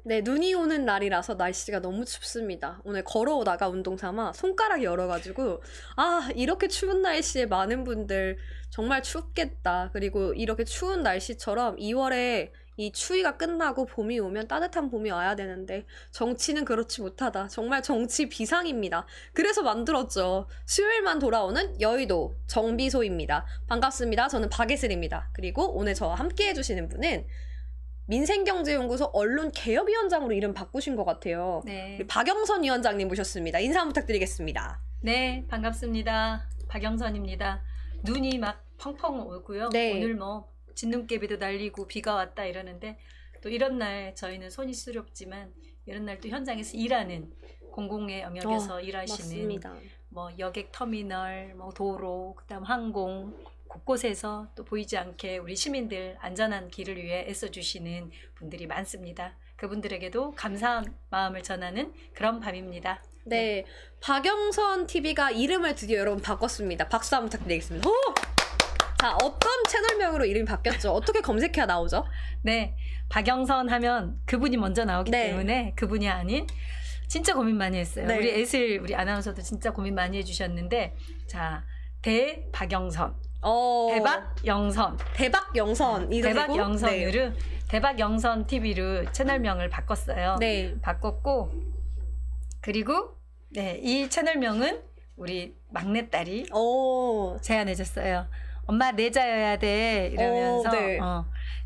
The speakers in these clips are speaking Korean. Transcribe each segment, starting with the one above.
네, 눈이 오는 날이라서 날씨가 너무 춥습니다. 오늘 걸어오다가 운동 삼아 손가락이 얼어가지고 이렇게 추운 날씨에 많은 분들 정말 춥겠다. 그리고 이렇게 추운 날씨처럼 2월에 이 추위가 끝나고 봄이 오면 따뜻한 봄이 와야 되는데 정치는 그렇지 못하다. 정말 정치 비상입니다. 그래서 만들었죠. 수요일만 돌아오는 여의도 정비소입니다. 반갑습니다. 저는 박예슬입니다. 그리고 오늘 저와 함께 해주시는 분은 민생경제연구소 언론개혁위원장으로 이름 바꾸신 것 같아요. 네. 박영선 위원장님 모셨습니다. 인사 부탁드리겠습니다. 네, 반갑습니다. 박영선입니다. 눈이 막 펑펑 오고요. 네. 오늘 뭐 진눈깨비도 날리고 비가 왔다 이러는데 또 이런 날 저희는 손이 시렵지만 이런 날 또 현장에서 일하는 공공의 영역에서 일하시는 맞습니다. 뭐 여객 터미널, 뭐 도로, 그다음 항공 곳곳에서 또 보이지 않게 우리 시민들 안전한 길을 위해 애써주시는 분들이 많습니다. 그분들에게도 감사한 마음을 전하는 그런 밤입니다. 네, 박영선 TV가 이름을 드디어 여러분 바꿨습니다. 박수 한번 부탁드리겠습니다. 오! 자, 어떤 채널명으로 이름이 바뀌었죠? 어떻게 검색해야 나오죠? 네, 박영선 하면 그분이 먼저 나오기 네. 때문에 그분이 아닌 진짜 고민 많이 했어요. 네. 우리 아나운서도 진짜 고민 많이 해주셨는데 자, 대박영선, 대박영선, 대박영선, 대박영선으로 대박영선 TV로 채널명을 바꿨어요. 네. 바꿨고 그리고 네, 이 채널명은 우리 막내딸이 제안해줬어요. 엄마 내자여야 돼 이러면서 네.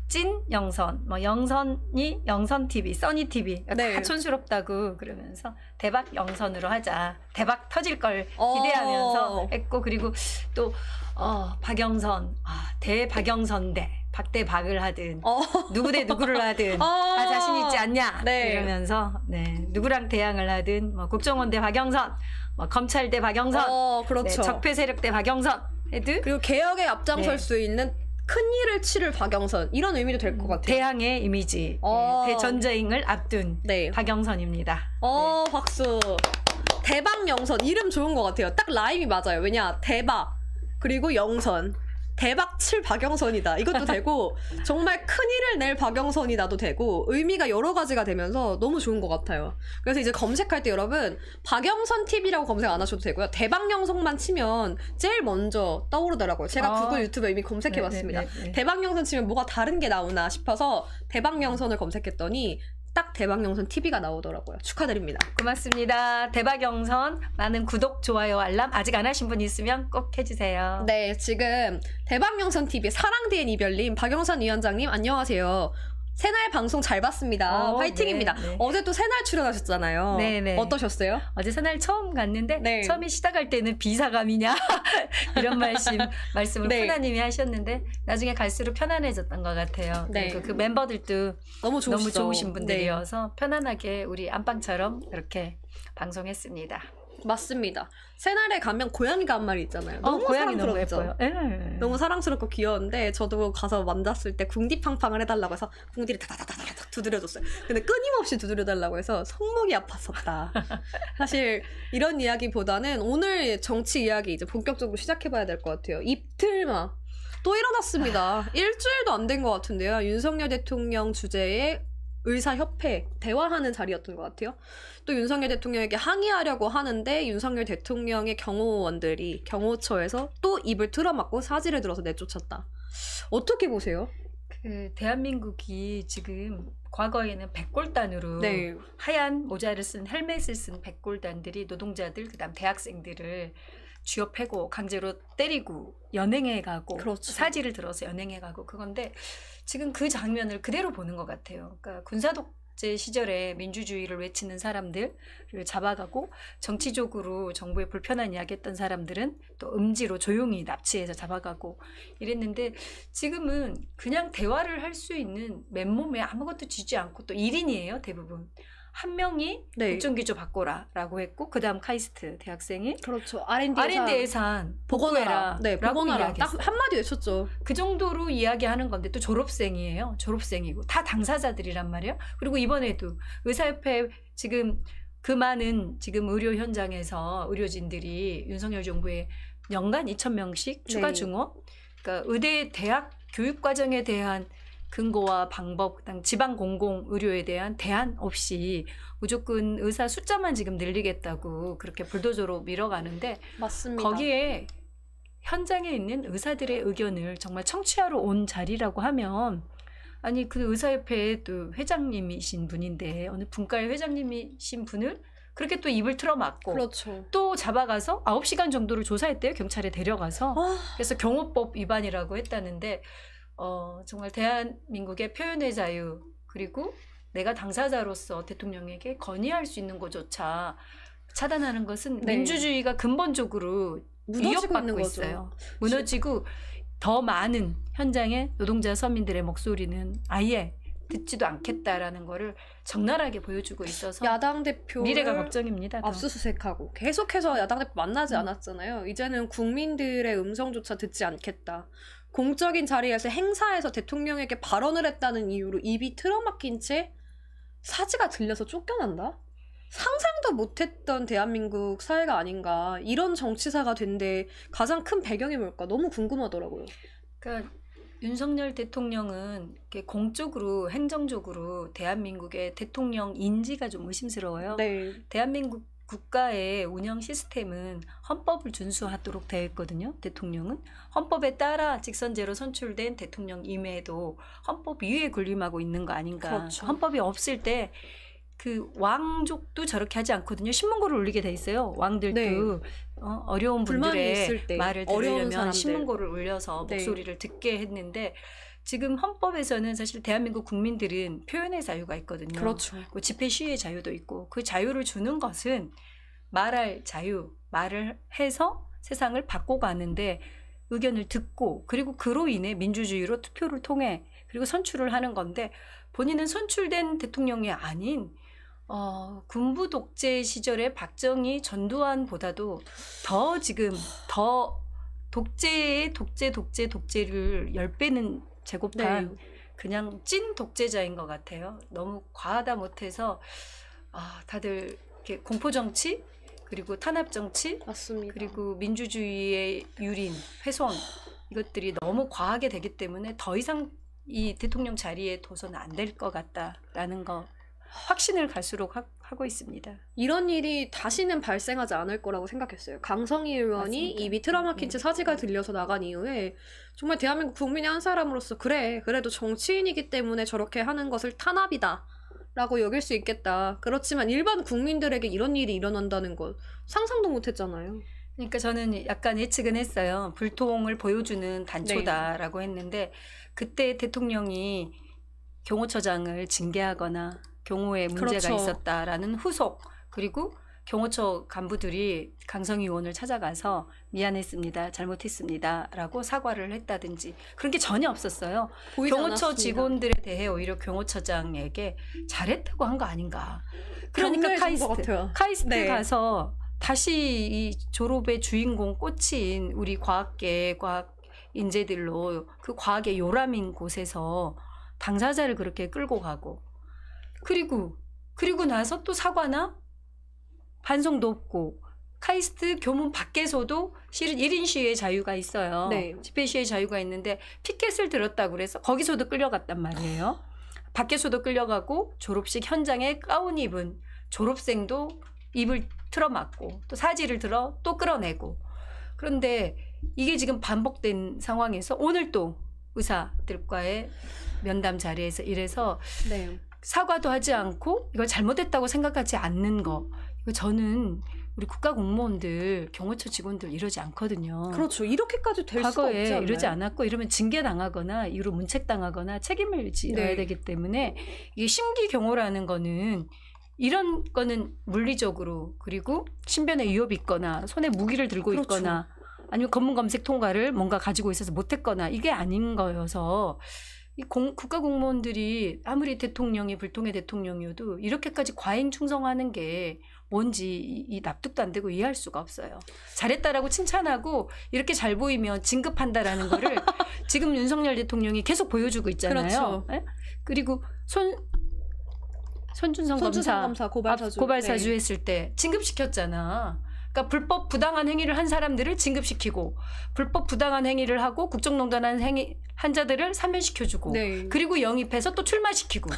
찐 영선, 뭐 영선이 영선 TV, 써니 TV 네. 다 촌스럽다고 그러면서 대박 영선으로 하자. 대박 터질 걸 기대하면서 했고 그리고 또 박영선, 대박영선대 박대박을 하든 누구 대 누구를 하든 다 자신 있지 않냐 네. 이러면서 네, 누구랑 대항을 하든 뭐 국정원 대 박영선, 뭐 검찰 대 박영선, 그렇죠. 네, 적폐 세력 대 박영선 해도 그리고 개혁에 앞장설 네. 수 있는 큰 일을 치를 박영선 이런 의미도 될 것 같아요. 대항의 이미지, 대전쟁을 앞둔 네. 박영선입니다. 네. 박수. 대박영선 이름 좋은 것 같아요. 딱 라임이 맞아요. 왜냐 대박 그리고 영선 대박 칠 박영선이다 이것도 되고 정말 큰일을 낼 박영선이다도 되고 의미가 여러 가지가 되면서 너무 좋은 것 같아요. 그래서 이제 검색할 때 여러분 박영선 TV라고 검색 안 하셔도 되고요. 대박영선만 치면 제일 먼저 떠오르더라고요. 제가 구글 유튜브에 이미 검색해봤습니다. 대박영선 치면 뭐가 다른 게 나오나 싶어서 대박영선을 검색했더니 딱 대박영선 TV가 나오더라고요. 축하드립니다. 고맙습니다. 대박영선 많은 구독, 좋아요, 알람 아직 안 하신 분 있으면 꼭 해주세요. 네, 지금 대박영선 TV 사랑디엔 이별님 박영선 위원장님 안녕하세요. 새날 방송 잘 봤습니다. 화이팅입니다. 네. 어제 또 새날 출연하셨잖아요. 네네. 어떠셨어요? 어제 새날 처음 갔는데 네. 처음에 시작할 때는 비사감이냐 이런 말씀을 네. 푸나님이 하셨는데 나중에 갈수록 편안해졌던 것 같아요. 네. 그리고 그 멤버들도 너무 좋으신 분들이어서 편안하게 우리 안방처럼 이렇게 방송했습니다. 맞습니다. 새날에 가면 고양이가 한 마리 있잖아요. 너무 고양이 너무 사랑스럽죠? 예뻐요. 너무 사랑스럽고 귀여운데 저도 가서 만졌을 때 궁디팡팡을 해달라고 해서 궁디를 다다다다닥 두드려줬어요. 근데 끊임없이 두드려달라고 해서 손목이 아팠었다. 사실 이런 이야기보다는 오늘 정치 이야기 이제 본격적으로 시작해봐야 될 것 같아요. 이틀만 또 일어났습니다. 일주일도 안 된 것 같은데요. 윤석열 대통령 주재의 의사협회 대화하는 자리였던 것 같아요. 또 윤석열 대통령에게 항의하려고 하는데 윤석열 대통령의 경호원들이 경호처에서 또 입을 틀어막고 사지를 들어서 내쫓았다. 어떻게 보세요? 대한민국이 지금 과거에는 백골단으로 네. 하얀 모자를 쓴 헬멧을 쓴 백골단들이 노동자들 그다음 대학생들을 쥐어패고 강제로 때리고 연행해 가고 그렇죠. 사지를 들어서 연행해 가고 그건데 지금 그 장면을 그대로 보는 것 같아요. 그러니까 군사독재 시절에 민주주의를 외치는 사람들을 잡아가고 정치적으로 정부에 불편한 이야기했던 사람들은 또 음지로 조용히 납치해서 잡아가고 이랬는데 지금은 그냥 대화를 할 수 있는 맨몸에 아무것도 쥐지 않고 또 1인이에요 대부분. 한 명이 국정기조 바꿔라라고 했고 그 다음 카이스트 대학생이 그렇죠. R&D 예산 복원하라. 네, 복원하라. 딱 이야기했어요. 한마디 외쳤죠. 그 정도로 이야기하는 건데 또 졸업생이에요. 졸업생이고 다 당사자들이란 말이에요. 그리고 이번에도 의사협회 지금 그 많은 지금 의료 현장에서 의료진들이 윤석열 정부에 연간 2,000명씩 추가 증원, 그러니까 의대 대학 교육 과정에 대한 근거와 방법, 그다음 지방 공공 의료에 대한 대안 없이 무조건 의사 숫자만 지금 늘리겠다고 그렇게 불도저로 밀어가는데 맞습니다. 거기에 현장에 있는 의사들의 의견을 정말 청취하러 온 자리라고 하면 아니 그 의사협회의 또 회장님이신 분인데 어느 분과의 회장님이신 분을 그렇게 또 입을 틀어막고 그렇죠. 또 잡아가서 9시간 정도를 조사했대요. 경찰에 데려가서. 아, 그래서 경호법 위반이라고 했다는데 정말 대한민국의 표현의 자유 그리고 내가 당사자로서 대통령에게 건의할 수 있는 것조차 차단하는 것은 네. 민주주의가 근본적으로 무너지고 있는 위협받고 거죠. 있어요. 무너지고 더 많은 현장의 노동자 서민들의 목소리는 아예 듣지도 않겠다라는 거를 적나라하게 보여주고 있어서 야당 대표를 미래가 걱정입니다. 더. 압수수색하고 계속해서 야당 대표 만나지 않았잖아요. 이제는 국민들의 음성조차 듣지 않겠다. 공적인 자리에서 행사에서 대통령에게 발언을 했다는 이유로 입이 틀어막힌 채 사지가 들려서 쫓겨난다? 상상도 못했던 대한민국 사회가 아닌가. 이런 정치사가 된데 가장 큰 배경이 뭘까 너무 궁금하더라고요. 그러니까 윤석열 대통령은 이렇게 공적으로 행정적으로 대한민국의 대통령 인지가 좀 의심스러워요. 네. 대한민국 국가의 운영 시스템은 헌법을 준수하도록 되어 있거든요. 대통령은 헌법에 따라 직선제로 선출된 대통령임에도 헌법 위에 군림하고 있는 거 아닌가. 그렇죠. 헌법이 없을 때 그 왕족도 저렇게 하지 않거든요. 신문고를 올리게 돼 있어요. 왕들도 네. 어려운 불만이 분들의 있을 때, 말을 어려운 들으려면 사람들. 신문고를 올려서 네. 목소리를 듣게 했는데 지금 헌법에서는 사실 대한민국 국민들은 표현의 자유가 있거든요. 그렇죠. 그 집회 시위의 자유도 있고 그 자유를 주는 것은 말할 자유, 말을 해서 세상을 바꿔가는데 의견을 듣고 그리고 그로 인해 민주주의로 투표를 통해 그리고 선출을 하는 건데 본인은 선출된 대통령이 아닌 군부 독재 시절의 박정희 전두환보다도 더 지금 더 독재를 10배는 제곱한 네. 그냥 찐 독재자인 것 같아요. 너무 과하다 못해서 다들 이렇게 공포 정치 그리고 탄압 정치 맞습니다. 그리고 민주주의의 유린, 훼손 이것들이 너무 과하게 되기 때문에 더 이상 이 대통령 자리에 둬서는 안 될 것 같다라는 거 확신을 갈수록 하고 있습니다. 이런 일이 다시는 발생하지 않을 거라고 생각했어요. 강성희 의원이 맞습니다. 입이 틀어막힌 채 사지가 들려서 나간 이후에 정말 대한민국 국민의 한 사람으로서 그래도 정치인이기 때문에 저렇게 하는 것을 탄압이다 라고 여길 수 있겠다. 그렇지만 일반 국민들에게 이런 일이 일어난다는 것 상상도 못했잖아요. 그러니까 저는 약간 예측은 했어요. 불통을 보여주는 단초다라고 했는데 그때 대통령이 경호처장을 징계하거나 경호에 문제가 그렇죠. 있었다라는 후속 그리고 경호처 간부들이 강성희 의원을 찾아가서 미안했습니다. 잘못했습니다. 라고 사과를 했다든지 그런 게 전혀 없었어요. 보이지 경호처 않았습니다. 직원들에 대해 오히려 경호처장에게 잘했다고 한 거 아닌가. 그러니까 격려해 준것 같아요. 카이스트 네. 가서 다시 이 졸업의 주인공 꽂힌 우리 과학계 과학 인재들로 그 과학의 요람인 곳에서 당사자를 그렇게 끌고 가고 그리고 나서 또 사과나 반성도 없고 카이스트 교문 밖에서도 실은 1인 시위의 자유가 있어요. 네. 집회 시위의 자유가 있는데 피켓을 들었다고 그래서 거기서도 끌려갔단 말이에요. 밖에서도 끌려가고 졸업식 현장에 가운 입은 졸업생도 입을 틀어막고 또 사지를 들어 또 끌어내고 그런데 이게 지금 반복된 상황에서 오늘 또 의사들과의 면담 자리에서 이래서 네. 사과도 하지 않고 이걸 잘못했다고 생각하지 않는 거 이거 저는 우리 국가 공무원들 경호처 직원들 이러지 않거든요. 그렇죠. 이렇게까지 될 수가 없지 과거에 않나요? 이러지 않았고 이러면 징계당하거나 이후로 문책당하거나 책임을 지어야 네. 되기 때문에 이게 심기경호라는 거는 이런 거는 물리적으로 그리고 신변에 위협이 있거나 손에 무기를 들고 그렇죠. 있거나 아니면 검문 검색 통과를 뭔가 가지고 있어서 못했거나 이게 아닌 거여서 이 국가 공무원들이 아무리 대통령이 불통의 대통령이어도 이렇게까지 과잉 충성하는 게 뭔지 이 납득도 안 되고 이해할 수가 없어요. 잘했다라고 칭찬하고 이렇게 잘 보이면 진급한다라는 거를 지금 윤석열 대통령이 계속 보여주고 있잖아요. 그렇죠. 예? 그리고 손준성 손준성 검사 검사 고발사주. 고발사주 네. 했을 때 진급시켰잖아. 그러니까 불법 부당한 행위를 한 사람들을 진급시키고 불법 부당한 행위를 하고 국정농단한 한 자들을 사면시켜주고 네. 그리고 영입해서 또 출마시키고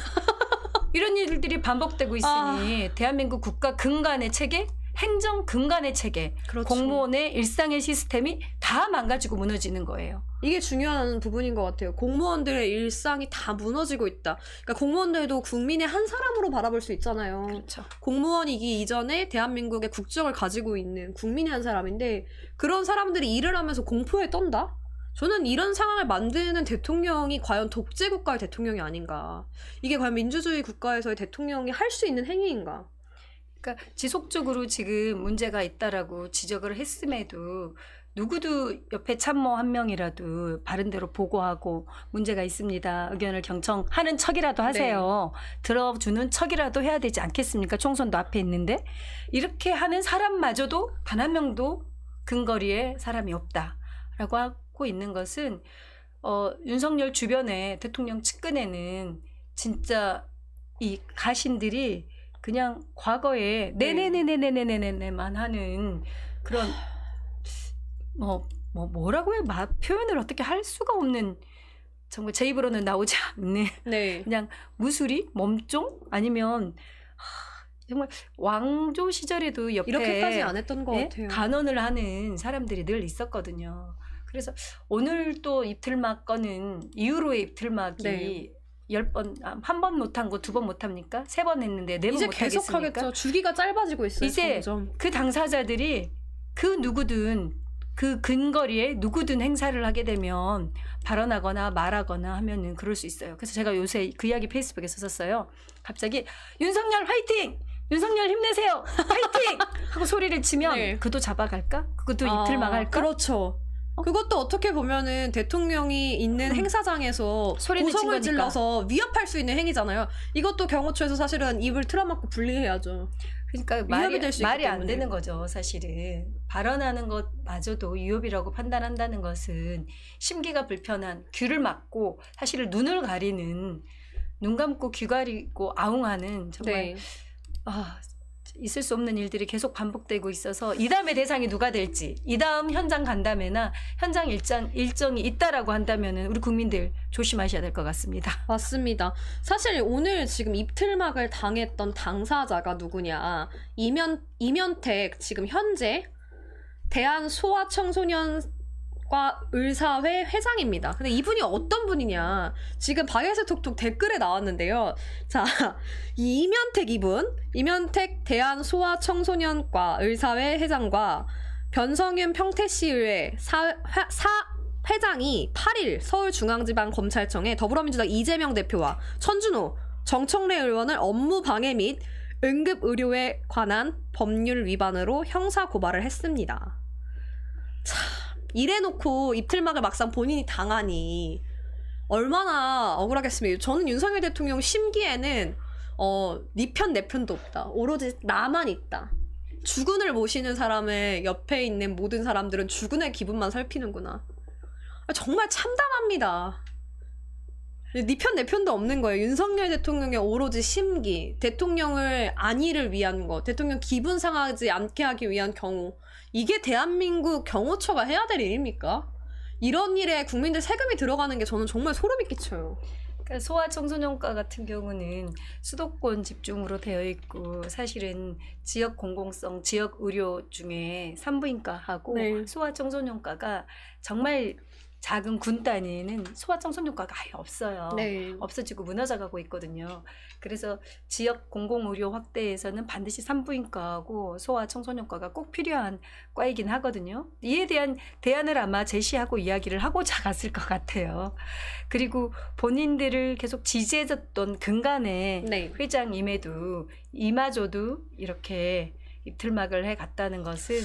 이런 일들이 반복되고 있으니 대한민국 국가 근간의 체계, 행정 근간의 체계, 그렇죠. 공무원의 일상의 시스템이 다 망가지고 무너지는 거예요. 이게 중요한 부분인 것 같아요. 공무원들의 일상이 다 무너지고 있다. 그러니까 공무원들도 국민의 한 사람으로 바라볼 수 있잖아요. 그렇죠. 공무원이기 이전에 대한민국의 국적을 가지고 있는 국민의 한 사람인데 그런 사람들이 일을 하면서 공포에 떤다? 저는 이런 상황을 만드는 대통령이 과연 독재국가의 대통령이 아닌가. 이게 과연 민주주의 국가에서의 대통령이 할 수 있는 행위인가. 그러니까 지속적으로 지금 문제가 있다라고 지적을 했음에도 누구도 옆에 참모 한 명이라도 바른대로 보고하고 문제가 있습니다. 의견을 경청하는 척이라도 하세요. 네. 들어주는 척이라도 해야 되지 않겠습니까? 총선도 앞에 있는데 이렇게 하는 사람마저도 단 한 명도 근거리에 사람이 없다라고 하고 있는 것은 윤석열 주변에 대통령 측근에는 진짜 이 가신들이 그냥 과거에 네네네네네네네만 하는 그런 뭐라고 해 표현을 어떻게 할 수가 없는 정말 제 입으로는 나오지 않는 네. 그냥 무수리 몸종 아니면 정말 왕조 시절에도 옆에 이렇게까지 안 했던 것 같아요. 간언을 하는 사람들이 늘 있었거든요. 그래서 오늘 또 입틀막 거는 이후로의 입틀막이 네. 10번, 한 번 못한 거 2번 못합니까? 3번 했는데 4번 이제 못하겠습니까? 계속 하겠죠. 주기가 짧아지고 있어요. 이제 점점. 그 당사자들이 그 누구든 그 근거리에 누구든 행사를 하게 되면 발언하거나 말하거나 하면은 그럴 수 있어요. 그래서 제가 요새 그 이야기 페이스북에 썼었어요. 갑자기 윤석열 화이팅! 윤석열 힘내세요! 화이팅! 하고 소리를 치면 네. 그도 잡아갈까? 그것도 입틀막 할까? 그렇죠. 그것도 어떻게 보면은 대통령이 있는 행사장에서 소리를 고성을 질러서 위협할 수 있는 행위잖아요. 이것도 경호처에서 사실은 입을 틀어막고 분리해야죠. 그러니까 위협이 될 수 있기 말이 안 때문에. 되는 거죠, 사실은. 발언하는 것마저도 위협이라고 판단한다는 것은 심기가 불편한 귀를 막고 사실은 눈을 가리는 눈 감고 귀 가리고 아웅하는 정말 네. 있을 수 없는 일들이 계속 반복되고 있어서 이 다음에 대상이 누가 될지 이 다음 현장 간담회나 현장 일정이 있다라고 한다면은 우리 국민들 조심하셔야 될 것 같습니다. 맞습니다. 사실 오늘 지금 입틀막을 당했던 당사자가 누구냐. 이면택 지금 현재 대한소아청소년과 의사회 회장입니다. 근데 이분이 어떤 분이냐. 지금 박예슬 톡톡 댓글에 나왔는데요. 자, 이 이면택 대한소아청소년과 의사회 회장과 변성윤 평택시의회 회장이 8일 서울중앙지방검찰청에 더불어민주당 이재명 대표와 천준호 정청래 의원을 업무방해 및 응급의료에 관한 법률 위반으로 형사고발을 했습니다. 참, 이래놓고 입틀막을 막상 본인이 당하니 얼마나 억울하겠습니까? 저는 윤석열 대통령 심기에는 네 편 내 편도 없다. 오로지 나만 있다. 주군을 모시는 사람의 옆에 있는 모든 사람들은 주군의 기분만 살피는구나. 정말 참담합니다. 네 편 내 편도 없는 거예요. 윤석열 대통령의 오로지 심기, 대통령을 안위를 위한 것, 대통령 기분 상하지 않게 하기 위한 경우, 이게 대한민국 경호처가 해야 될 일입니까? 이런 일에 국민들 세금이 들어가는 게 저는 정말 소름이 끼쳐요. 그러니까 소아청소년과 같은 경우는 수도권 집중으로 되어 있고 사실은 지역 공공성, 지역 의료 중에 산부인과하고 네. 소아청소년과가 정말 작은 군 단위에는 소아청소년과가 아예 없어요. 네. 없어지고 무너져가고 있거든요. 그래서 지역 공공의료 확대에서는 반드시 산부인과하고 소아청소년과가 꼭 필요한 과이긴 하거든요. 이에 대한 대안을 아마 제시하고 이야기를 하고자 갔을 것 같아요. 그리고 본인들을 계속 지지해줬던 근간의 네. 회장임에도 이마저도 이렇게 입틀막을 해갔다는 것은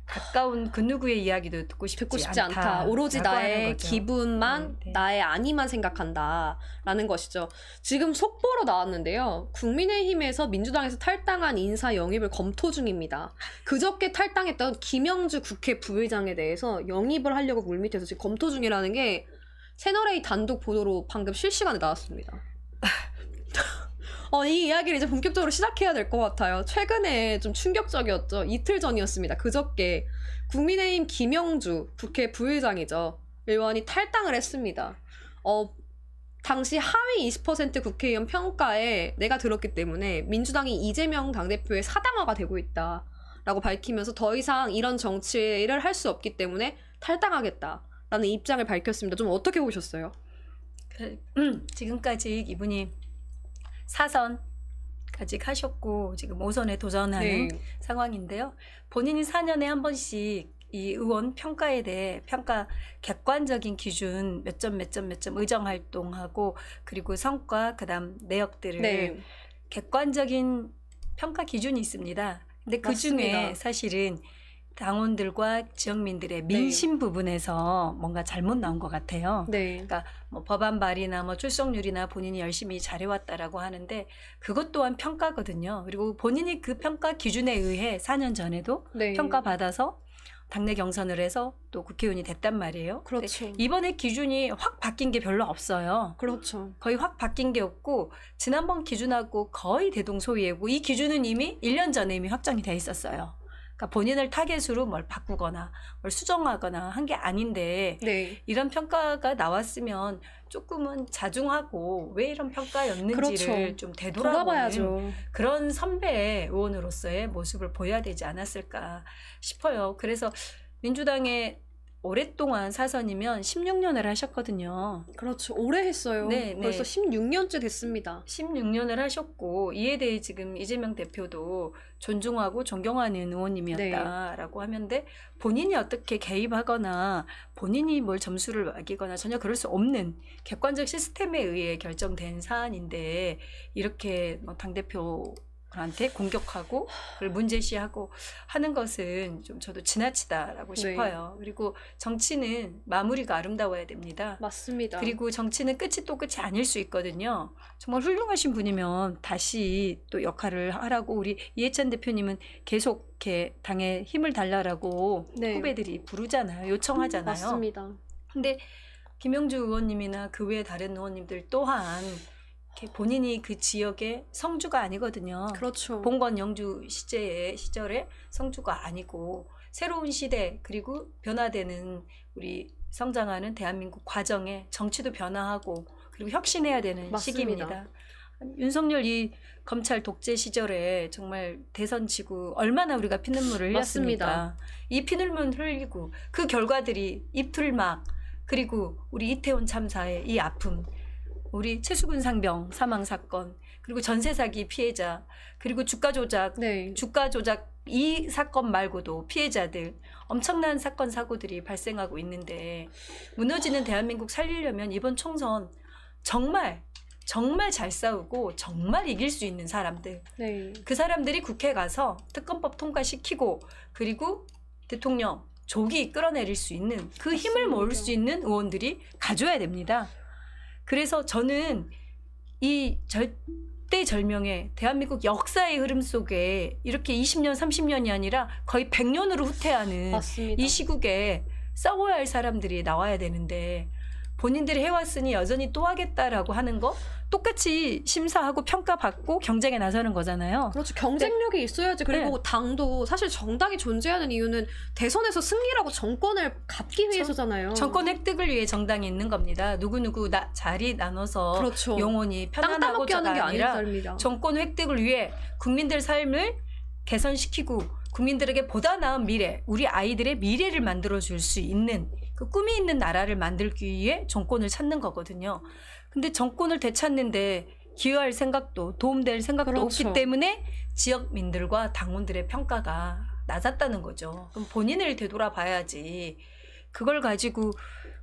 가까운 그 누구의 이야기도 듣고 싶지 않다. 오로지 나의 기분만, 네. 나의 안위만 생각한다라는 것이죠. 지금 속보로 나왔는데요. 국민의힘에서 민주당에서 탈당한 인사 영입을 검토 중입니다. 그저께 탈당했던 김영주 국회 부의장에 대해서 영입을 하려고 물밑에서 지금 검토 중이라는 게 채널A 단독 보도로 방금 실시간에 나왔습니다. 이 이야기를 이제 본격적으로 시작해야 될 것 같아요. 최근에 좀 충격적이었죠. 이틀 전이었습니다. 그저께 국민의힘 김영주 국회 부의장이죠. 의원이 탈당을 했습니다. 당시 하위 20% 국회의원 평가에 내가 들었기 때문에 민주당이 이재명 당대표의 사당화가 되고 있다라고 밝히면서 더 이상 이런 정치를 할 수 없기 때문에 탈당하겠다라는 입장을 밝혔습니다. 좀 어떻게 보셨어요? 지금까지 이분이 4선까지 하셨고 지금 5선에 도전하는 네. 상황인데요. 본인이 4년에 한 번씩 이 의원 평가에 대해 평가 객관적인 기준 몇 점 의정 활동하고 그리고 성과 그다음 내역들을 네. 객관적인 평가 기준이 있습니다. 근데 그 중에 맞습니다. 사실은 당원들과 지역민들의 민심 부분에서 뭔가 잘못 나온 것 같아요. 네. 그러니까 뭐 법안 발의나 뭐 출석률이나 본인이 열심히 잘해왔다라고 하는데 그것 또한 평가거든요. 그리고 본인이 그 평가 기준에 의해 4년 전에도 네. 평가받아서 당내 경선을 해서 또 국회의원이 됐단 말이에요. 그렇죠. 이번에 기준이 확 바뀐 게 별로 없어요. 그렇죠. 거의 확 바뀐 게 없고 지난번 기준하고 거의 대동소이하고 이 기준은 이미 1년 전에 이미 확정이 돼 있었어요. 그러니까 본인을 타겟으로 뭘 바꾸거나 뭘 수정하거나 한 게 아닌데 네. 이런 평가가 나왔으면 조금은 자중하고 왜 이런 평가였는지를 그렇죠. 좀 되돌아보는 돌아봐야죠. 그런 선배 의원으로서의 모습을 보여야 되지 않았을까 싶어요. 그래서 민주당에 오랫동안 4선이면 16년을 하셨거든요. 그렇죠. 오래 했어요. 네, 벌써 네. 16년째 됐습니다. 16년을 하셨고 이에 대해 지금 이재명 대표도 존중하고 존경하는 의원님이었다라고 하면데 본인이 어떻게 개입하거나 본인이 뭘 점수를 매기거나 전혀 그럴 수 없는 객관적 시스템에 의해 결정된 사안인데 이렇게 뭐 당대표한테 공격하고 그걸 문제시하고 하는 것은 좀 저도 지나치다라고 네. 싶어요. 그리고 정치는 마무리가 아름다워야 됩니다. 맞습니다. 그리고 정치는 끝이 또 끝이 아닐 수 있거든요. 정말 훌륭하신 분이면 다시 또 역할을 하라고 우리 이해찬 대표님은 계속 이렇게 당에 힘을 달라라고 네. 후배들이 부르잖아요. 요청하잖아요. 맞습니다. 근데 김영주 의원님이나 그 외 다른 의원님들 또한 이렇게 본인이 그 지역의 성주가 아니거든요. 그렇죠. 봉건 영주 시절에 성주가 아니고 새로운 시대 그리고 변화되는 우리 성장하는 대한민국 과정에 정치도 변화하고 그리고 혁신해야 되는 맞습니다. 시기입니다. 윤석열 이 검찰 독재 시절에 정말 대선 지구 얼마나 우리가 피눈물을 흘렸습니까? 맞습니다. 이 피눈물 흘리고 그 결과들이 입틀막 그리고 우리 이태원 참사의 이 아픔 우리 최수근 상병 사망 사건 그리고 전세 사기 피해자 그리고 주가 조작 네. 이 사건 말고도 피해자들 엄청난 사건 사고들이 발생하고 있는데 무너지는 대한민국 살리려면 이번 총선 정말 잘 싸우고 정말 이길 수 있는 사람들 네. 그 사람들이 국회 가서 특검법 통과시키고 그리고 대통령 조기 끌어내릴 수 있는 그 힘을 모을 수 있는 의원들이 가져야 됩니다. 그래서 저는 이 절대절명의 대한민국 역사의 흐름 속에 이렇게 20년, 30년이 아니라 거의 100년으로 후퇴하는 맞습니다. 이 시국에 싸워야 할 사람들이 나와야 되는데 본인들이 해왔으니 여전히 또 하겠다라고 하는 거 똑같이 심사하고 평가받고 경쟁에 나서는 거잖아요. 그렇죠. 경쟁력이 있어야지. 그리고 네. 당도 사실 정당이 존재하는 이유는 대선에서 승리라고 정권을 갖기 위해서잖아요. 정권 획득을 위해 정당이 있는 겁니다. 누구누구 자리 나눠서 그렇죠. 영원히 땅 편안하고 따먹게 하는 게 아니라 아닙니다. 정권 획득을 위해 국민들 삶을 개선시키고 국민들에게 보다 나은 미래, 우리 아이들의 미래를 만들어줄 수 있는 그 꿈이 있는 나라를 만들기 위해 정권을 찾는 거거든요. 근데 정권을 되찾는데 기여할 생각도 도움될 생각도 그렇죠. 없기 때문에 지역민들과 당원들의 평가가 낮았다는 거죠. 그럼 본인을 되돌아봐야지. 그걸 가지고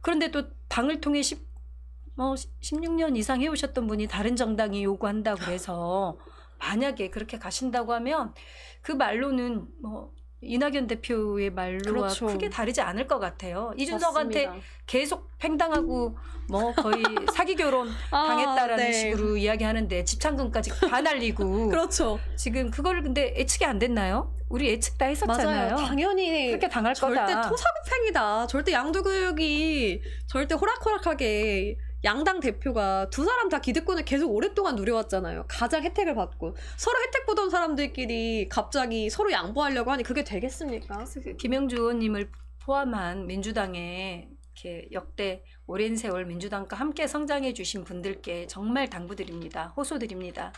그런데 또 당을 통해 16년 이상 해오셨던 분이 다른 정당이 요구한다고 해서 만약에 그렇게 가신다고 하면 그 말로는 뭐 이낙연 대표의 말로와 그렇죠. 크게 다르지 않을 것 같아요. 이준석한테 맞습니다. 계속 팽당하고 뭐 거의 사기 결혼 당했다라는 네. 식으로 이야기하는데 집창금까지 다 날리고 그렇죠. 지금 그걸 근데 예측이 안 됐나요? 우리 예측 다 했었잖아요. 맞아요. 당연히 그렇게 당할 절대 거다. 토사구팽이다. 절대 양두구역이 절대 호락호락하게 양당 대표가 두 사람 다 기득권을 계속 오랫동안 누려왔잖아요. 가장 혜택을 받고 서로 혜택 보던 사람들끼리 갑자기 서로 양보하려고 하니 그게 되겠습니까? 김영주 의원님을 포함한 민주당의 이렇게 역대 오랜 세월 민주당과 함께 성장해 주신 분들께 정말 당부드립니다. 호소드립니다.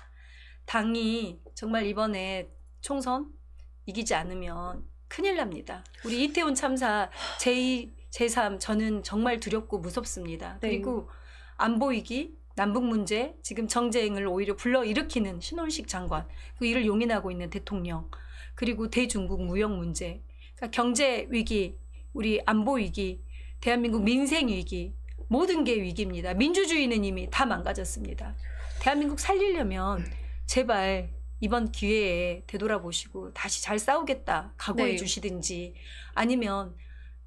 당이 정말 이번에 총선 이기지 않으면 큰일 납니다. 우리 이태원 참사 제2, 제3 저는 정말 두렵고 무섭습니다. 네. 그리고 안보 위기, 남북 문제, 지금 정쟁을 오히려 불러일으키는 신원식 장관, 그 일을 용인하고 있는 대통령, 그리고 대중국 무역 문제, 그러니까 경제 위기, 우리 안보 위기, 대한민국 민생 위기, 모든 게 위기입니다. 민주주의는 이미 다 망가졌습니다. 대한민국 살리려면 제발 이번 기회에 되돌아보시고 다시 잘 싸우겠다 각오해 네. 주시든지, 아니면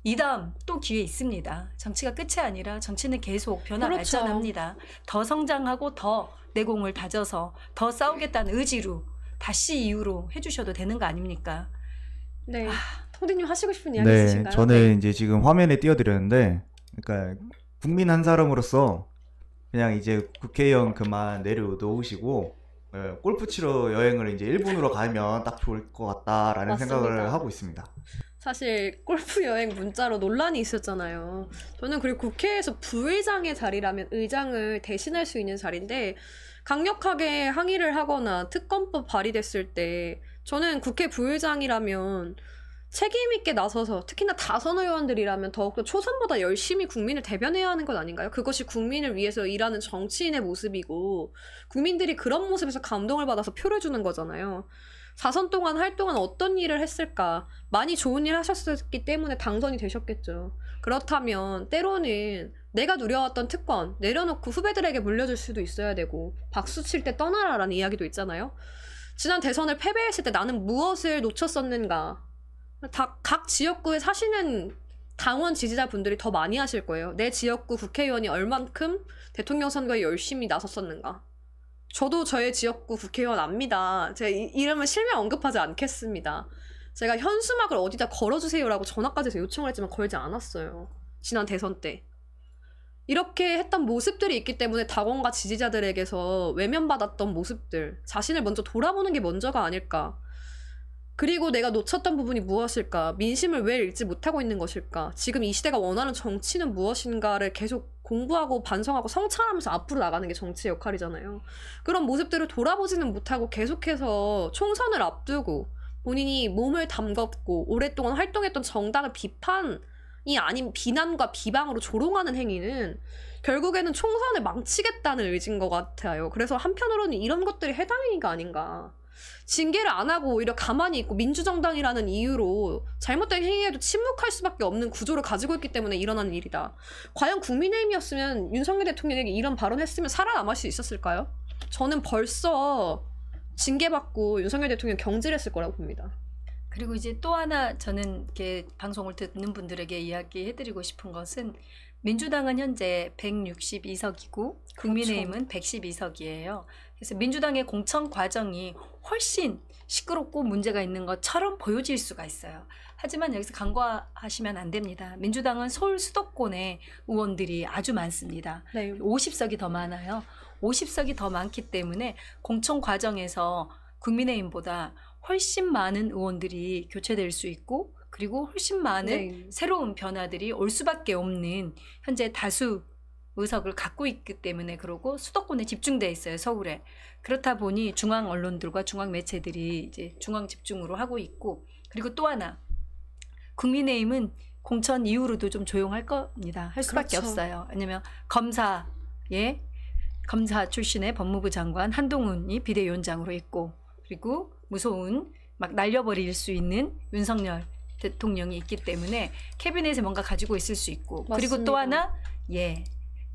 이 다음 또 기회 있습니다. 정치가 끝이 아니라 정치는 계속 변화 그렇죠. 발전합니다. 더 성장하고 더 내공을 다져서 더 싸우겠다는 의지로 다시 이유로 해주셔도 되는 거 아닙니까? 네. 통디님 하시고 싶은 이야기 네, 있으신가요? 저는 이제 지금 화면에 띄워드렸는데, 그러니까 국민 한 사람으로서 그냥 이제 국회의원 그만 내려놓으시고 골프 치러 여행을 이제 일본으로 가면 딱 좋을 것 같다라는 맞습니다. 생각을 하고 있습니다. 사실 골프 여행 문자로 논란이 있었잖아요. 저는 그리고 국회에서 부의장의 자리라면 의장을 대신할 수 있는 자리인데 강력하게 항의를 하거나 특검법 발의됐을 때 저는 국회 부의장이라면 책임 있게 나서서, 특히나 다선 의원들이라면 더욱더 초선보다 열심히 국민을 대변해야 하는 것 아닌가요? 그것이 국민을 위해서 일하는 정치인의 모습이고 국민들이 그런 모습에서 감동을 받아서 표를 주는 거잖아요. 4선 동안 활동한 어떤 일을 했을까? 많이 좋은 일 하셨기 때문에 당선이 되셨겠죠. 그렇다면 때로는 내가 누려왔던 특권 내려놓고 후배들에게 물려줄 수도 있어야 되고, 박수 칠 때 떠나라라는 이야기도 있잖아요. 지난 대선을 패배했을 때 나는 무엇을 놓쳤었는가? 각 지역구에 사시는 당원 지지자분들이 더 많이 하실 거예요. 내 지역구 국회의원이 얼만큼 대통령 선거에 열심히 나섰었는가. 저도 저의 지역구 국회의원 압니다. 제 이름은 실명 언급하지 않겠습니다. 제가 현수막을 어디다 걸어주세요라고 전화까지 해서 요청을 했지만 걸지 않았어요. 지난 대선 때. 이렇게 했던 모습들이 있기 때문에 당원과 지지자들에게서 외면받았던 모습들, 자신을 먼저 돌아보는 게 먼저가 아닐까. 그리고 내가 놓쳤던 부분이 무엇일까? 민심을 왜 읽지 못하고 있는 것일까? 지금 이 시대가 원하는 정치는 무엇인가를 계속 공부하고 반성하고 성찰하면서 앞으로 나가는 게 정치의 역할이잖아요. 그런 모습들을 돌아보지는 못하고 계속해서 총선을 앞두고 본인이 몸을 담궜고 오랫동안 활동했던 정당을 비판이 아닌 비난과 비방으로 조롱하는 행위는 결국에는 총선을 망치겠다는 의지인 것 같아요. 그래서 한편으로는 이런 것들이 해당 행위가 아닌가. 징계를 안 하고 오히려 가만히 있고 민주정당이라는 이유로 잘못된 행위에도 침묵할 수밖에 없는 구조를 가지고 있기 때문에 일어나는 일이다. 과연 국민의힘이었으면 윤석열 대통령에게 이런 발언했으면 살아남을 수 있었을까요? 저는 벌써 징계받고 윤석열 대통령 경질했을 거라고 봅니다. 그리고 이제 또 하나 저는 이렇게 방송을 듣는 분들에게 이야기해드리고 싶은 것은, 민주당은 현재 162석이고 국민의힘은 112석이에요. 그래서 민주당의 공천 과정이 훨씬 시끄럽고 문제가 있는 것처럼 보여질 수가 있어요. 하지만 여기서 간과하시면 안 됩니다. 민주당은 서울 수도권에 의원들이 아주 많습니다. 네. 50석이 더 많아요. 50석이 더 많기 때문에 공천 과정에서 국민의힘보다 훨씬 많은 의원들이 교체될 수 있고, 그리고 훨씬 많은 네. 새로운 변화들이 올 수밖에 없는 현재 다수 의석을 갖고 있기 때문에, 그러고 수도권에 집중돼 있어요, 서울에. 그렇다 보니 중앙 언론들과 중앙 매체들이 이제 중앙 집중으로 하고 있고, 그리고 또 하나, 국민의힘은 공천 이후로도 좀 조용할 겁니다. 할 수밖에 그렇죠. 없어요. 왜냐면 검사 출신의 법무부 장관 한동훈이 비대위원장으로 있고, 그리고 무서운 막 날려버릴 수 있는 윤석열 대통령이 있기 때문에 캐비넷에 뭔가 가지고 있을 수 있고, 그리고 또 맞습니다. 하나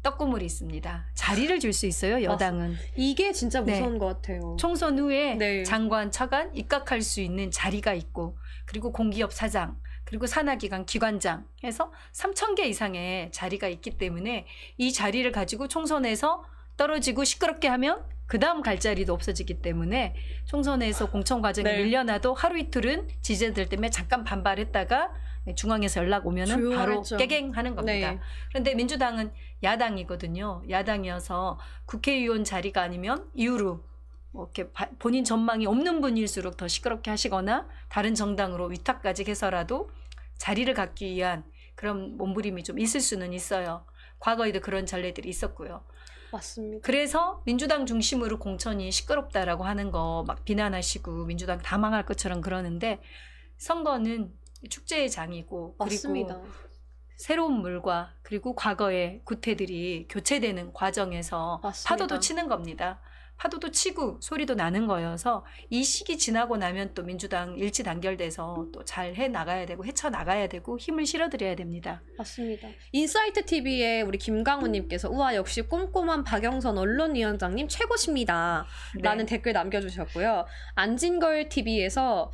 떡고물이 있습니다. 자리를 줄 수 있어요, 여당은. 이게 진짜 네. 무서운 것 같아요. 총선 후에 네. 장관, 차관 입각할 수 있는 자리가 있고, 그리고 공기업 사장, 그리고 산하기관 기관장 해서 3,000개 이상의 자리가 있기 때문에 이 자리를 가지고 총선에서 떨어지고 시끄럽게 하면 그 다음 갈 자리도 없어지기 때문에 총선에서 공천 과정이 네. 밀려나도 하루 이틀은 지지자들 때문에 잠깐 반발했다가 중앙에서 연락 오면은 바로 조용하죠. 깨갱하는 겁니다. 네. 그런데 민주당은 야당이거든요. 야당이어서 국회의원 자리가 아니면 이유로 뭐 이렇게 본인 전망이 없는 분일수록 더 시끄럽게 하시거나 다른 정당으로 위탁까지 해서라도 자리를 갖기 위한 그런 몸부림이 좀 있을 수는 있어요. 과거에도 그런 전례들이 있었고요. 맞습니다. 그래서 민주당 중심으로 공천이 시끄럽다라고 하는 거 막 비난하시고 민주당 다 망할 것처럼 그러는데 선거는 축제의 장이고 맞습니다. 그리고 새로운 물과 그리고 과거의 구태들이 교체되는 과정에서 맞습니다. 파도도 치는 겁니다. 파도도 치고 소리도 나는 거여서 이 시기 지나고 나면 또 민주당 일치 단결돼서 또 잘 해 나가야 되고 헤쳐 나가야 되고 힘을 실어드려야 됩니다. 맞습니다. 인사이트 TV에 우리 김강우님께서 우와 역시 꼼꼼한 박영선 언론위원장님 최고십니다. 네. 라는 댓글 남겨주셨고요. 안진걸 TV에서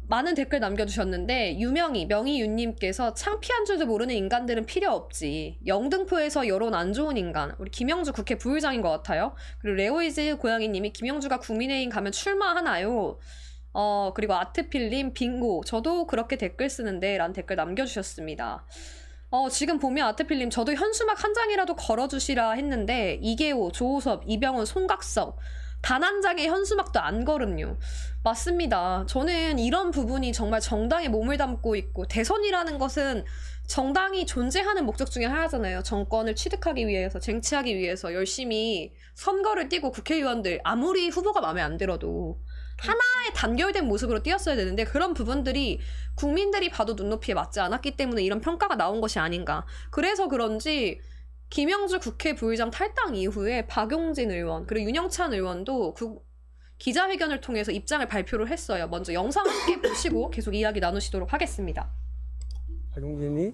많은 댓글 남겨주셨는데 명희윤님께서 창피한 줄도 모르는 인간들은 필요 없지. 영등포에서 여론 안 좋은 인간 우리 김영주 국회 부의장인 것 같아요. 그리고 레오이즈 고양이님이 김영주가 국민의힘 가면 출마하나요? 그리고 아트필님 빙고 저도 그렇게 댓글 쓰는데 라는 댓글 남겨주셨습니다. 지금 보면 아트필님 저도 현수막 한 장이라도 걸어주시라 했는데 이계호, 조호섭, 이병헌, 송각석 단 한 장의 현수막도 안 걸음요. 맞습니다. 저는 이런 부분이 정말 정당에 몸을 담고 있고 대선이라는 것은 정당이 존재하는 목적 중에 하나잖아요. 정권을 취득하기 위해서 쟁취하기 위해서 열심히 선거를 뛰고 국회의원들 아무리 후보가 마음에 안 들어도 하나의 단결된 모습으로 뛰었어야 되는데 그런 부분들이 국민들이 봐도 눈높이에 맞지 않았기 때문에 이런 평가가 나온 것이 아닌가. 그래서 그런지 김영주 국회 부의장 탈당 이후에 박용진 의원 그리고 윤영찬 의원도 기자회견을 통해서 입장을 발표를 했어요. 먼저 영상 함께 보시고 계속 이야기 나누시도록 하겠습니다. 박용진이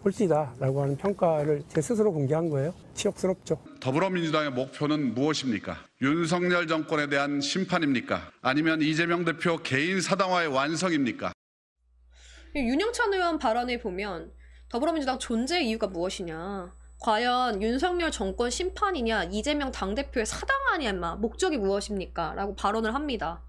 꼴찌다라고 하는 평가를 제 스스로 공개한 거예요. 치욕스럽죠. 더불어민주당의 목표는 무엇입니까? 윤석열 정권에 대한 심판입니까? 아니면 이재명 대표 개인 사당화의 완성입니까? 윤영찬 의원 발언을 보면 더불어민주당 존재 이유가 무엇이냐? 과연 윤석열 정권 심판이냐? 이재명 당대표의 사당화냐? 목적이 무엇입니까? 라고 발언을 합니다.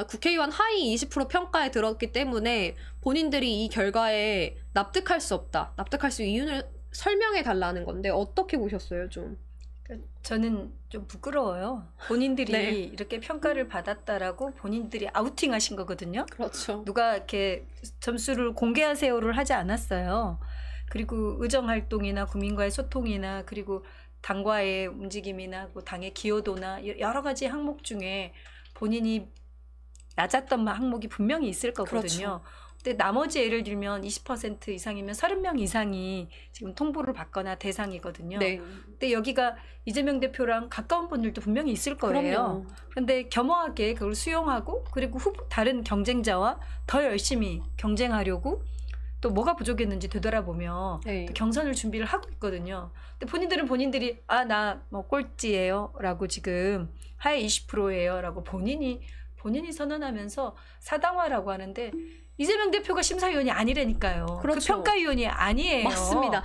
국회의원 하위 20% 평가에 들었기 때문에 본인들이 이 결과에 납득할 수 없다. 납득할 수 이유를 설명해 달라는 건데 어떻게 보셨어요, 좀? 저는 좀 부끄러워요. 본인들이 네. 이렇게 평가를 받았다라고 본인들이 아우팅하신 거거든요. 그렇죠. 누가 이렇게 점수를 공개하세요를 하지 않았어요. 그리고 의정 활동이나 국민과의 소통이나 그리고 당과의 움직임이나 뭐 당의 기여도나 여러 가지 항목 중에 본인이 낮았던 항목이 분명히 있을 거거든요. 그렇죠. 근데 나머지 예를 들면 20% 이상이면 30명 이상이 지금 통보를 받거나 대상이거든요. 네. 근데 여기가 이재명 대표랑 가까운 분들도 분명히 있을 거예요. 그럼요. 그런데 겸허하게 그걸 수용하고 그리고 다른 경쟁자와 더 열심히 경쟁하려고 또 뭐가 부족했는지 되돌아보며 네. 또 경선을 준비를 하고 있거든요. 근데 본인들은 본인들이 나 뭐 꼴찌예요 라고 지금 하에 20%예요 라고 본인이 선언하면서 사당화라고 하는데 이재명 대표가 심사위원이 아니라니까요. 그렇죠. 그 평가위원이 아니에요. 맞습니다.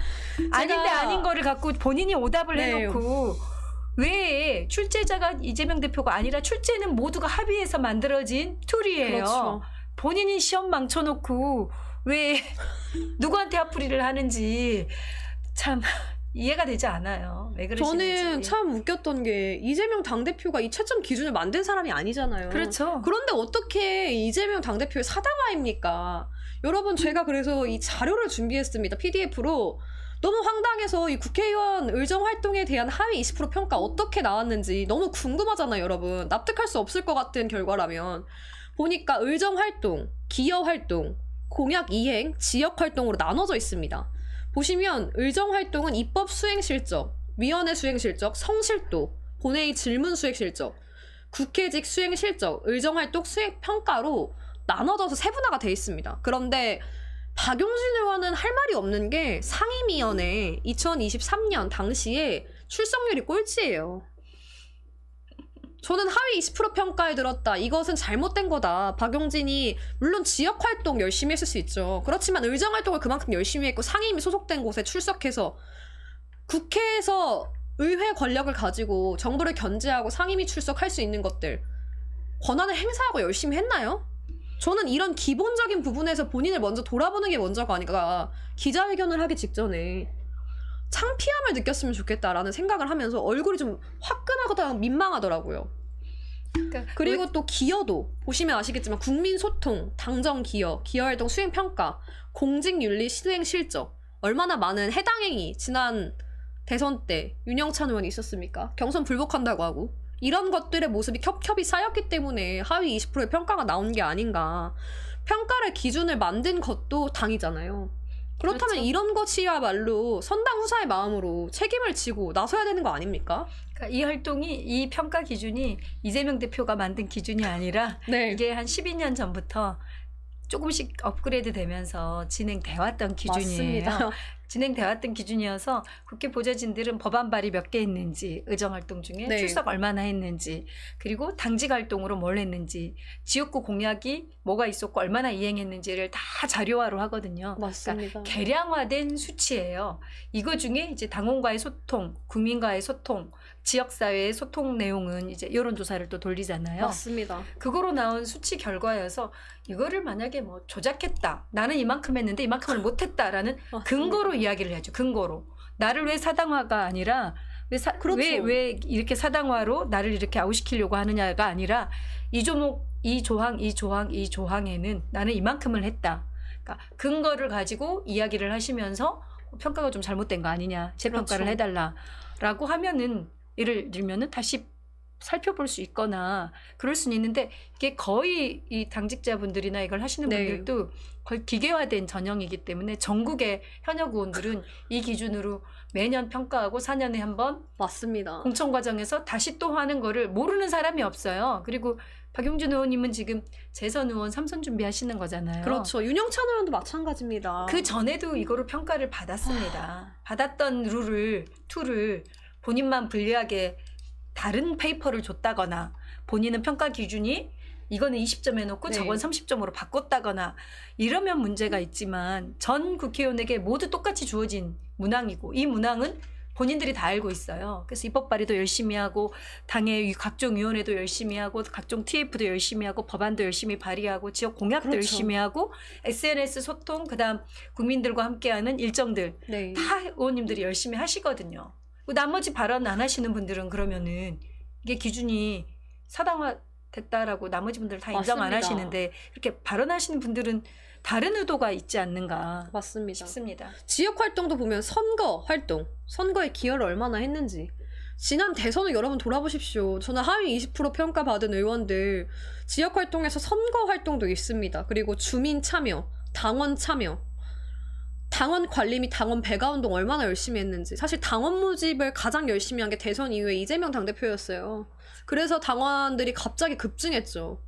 아닌데 아닌 거를 갖고 본인이 오답을 네. 해놓고 왜 출제자가 이재명 대표가 아니라 출제는 모두가 합의해서 만들어진 툴이에요. 그렇죠. 본인이 시험 망쳐놓고 왜 누구한테 합풀이를 하는지 참 이해가 되지 않아요. 왜 그러시는지. 저는 참 웃겼던 게 이재명 당대표가 이 채점 기준을 만든 사람이 아니잖아요. 그렇죠. 그런데 어떻게 이재명 당대표의 사당화입니까? 여러분 제가 그래서 이 자료를 준비했습니다. PDF로. 너무 황당해서 이 국회의원 의정 활동에 대한 하위 20% 평가 어떻게 나왔는지 너무 궁금하잖아요, 여러분. 납득할 수 없을 것 같은 결과라면. 보니까 의정 활동, 기여 활동, 공약 이행, 지역 활동으로 나눠져 있습니다. 보시면 의정 활동은 입법 수행 실적, 위원회 수행 실적, 성실도, 본회의 질문 수행 실적, 국회직 수행 실적, 의정 활동 수행 평가로 나눠져서 세분화가 돼 있습니다. 그런데 박용진 의원은 할 말이 없는 게 상임위원회 2023년 당시에 출석률이 꼴찌예요. 저는 하위 20% 평가에 들었다. 이것은 잘못된 거다. 박용진이 물론 지역 활동 열심히 했을 수 있죠. 그렇지만 의정 활동을 그만큼 열심히 했고 상임위 소속된 곳에 출석해서 국회에서 의회 권력을 가지고 정부를 견제하고 상임위 출석할 수 있는 것들 권한을 행사하고 열심히 했나요? 저는 이런 기본적인 부분에서 본인을 먼저 돌아보는 게 먼저가 아니라 기자회견을 하기 직전에 창피함을 느꼈으면 좋겠다라는 생각을 하면서 얼굴이 좀 화끈하고 민망하더라고요. 그리고 또 기여도 보시면 아시겠지만 국민소통, 당정기여, 기여활동 수행평가, 공직윤리 수행 실적 얼마나 많은 해당행위 지난 대선 때 윤영찬 의원이 있었습니까? 경선 불복한다고 하고 이런 것들의 모습이 겹겹이 쌓였기 때문에 하위 20%의 평가가 나온 게 아닌가. 평가를 기준을 만든 것도 당이잖아요. 그렇다면 그렇죠. 이런 것이야말로 선당 후사의 마음으로 책임을 지고 나서야 되는 거 아닙니까? 그러니까 이 활동이 이 평가 기준이 이재명 대표가 만든 기준이 아니라 네. 이게 한 12년 전부터 조금씩 업그레이드 되면서 진행돼 왔던 기준이에요. 맞습니다. 진행돼 왔던 기준이어서 국회 보좌진들은 법안 발의 몇 개 했는지, 의정 활동 중에 네. 출석 얼마나 했는지, 그리고 당직 활동으로 뭘 했는지, 지역구 공약이 뭐가 있었고 얼마나 이행했는지를 다 자료화로 하거든요. 맞습니다. 그러니까 개량화된 수치예요. 이거 중에 이제 당원과의 소통, 국민과의 소통, 지역사회의 소통 내용은 이제 여론조사를 또 돌리잖아요. 맞습니다. 그거로 나온 수치 결과여서 이거를 만약에 뭐 조작했다. 나는 이만큼 했는데 이만큼을 못했다라는 맞습니다. 근거로 이야기를 해야죠. 근거로. 나를 왜 사당화가 아니라 그렇죠. 왜 이렇게 사당화로 나를 이렇게 아웃시키려고 하느냐가 아니라 이 조목, 이 조항, 이 조항, 이 조항에는 나는 이만큼을 했다. 그러니까 근거를 가지고 이야기를 하시면서 평가가 좀 잘못된 거 아니냐. 재평가를 그렇죠. 해달라라고 하면은 예를 들면은 다시 살펴볼 수 있거나 그럴 수는 있는데 이게 거의 이 당직자분들이나 이걸 하시는 네. 분들도 거의 기계화된 전형이기 때문에 전국의 현역 의원들은 이 기준으로 매년 평가하고 4년에 한 번 맞습니다. 공천 과정에서 다시 또 하는 거를 모르는 사람이 없어요. 그리고 박용준 의원님은 지금 재선 의원 3선 준비하시는 거잖아요. 그렇죠. 윤영찬 의원도 마찬가지입니다. 그 전에도 이거로 평가를 받았습니다. 받았던 툴을 본인만 불리하게 다른 페이퍼를 줬다거나 본인은 평가 기준이 이거는 20점 해놓고 네. 저건 30점으로 바꿨다거나 이러면 문제가 있지만 전 국회의원에게 모두 똑같이 주어진 문항이고 이 문항은 본인들이 다 알고 있어요. 그래서 입법 발의도 열심히 하고 당의 각종 위원회도 열심히 하고 각종 TF도 열심히 하고 법안도 열심히 발의하고 지역 공약도 그렇죠. 열심히 하고 SNS 소통 그다음 국민들과 함께하는 일정들 네. 다 의원님들이 열심히 하시거든요. 나머지 발언 안 하시는 분들은 그러면은 이게 기준이 사당화 됐다라고 나머지 분들 다 인정 안 맞습니다. 하시는데 이렇게 발언하시는 분들은 다른 의도가 있지 않는가 맞습니다. 싶습니다. 지역 활동도 보면 선거 활동, 선거에 기여를 얼마나 했는지. 지난 대선을 여러분 돌아보십시오. 저는 하위 20% 평가받은 의원들 지역 활동에서 선거 활동도 있습니다. 그리고 주민 참여, 당원 참여, 당원 관리 및 당원 배가 운동 얼마나 열심히 했는지. 사실 당원 모집을 가장 열심히 한 게 대선 이후에 이재명 당대표였어요. 그래서 당원들이 갑자기 급증했죠.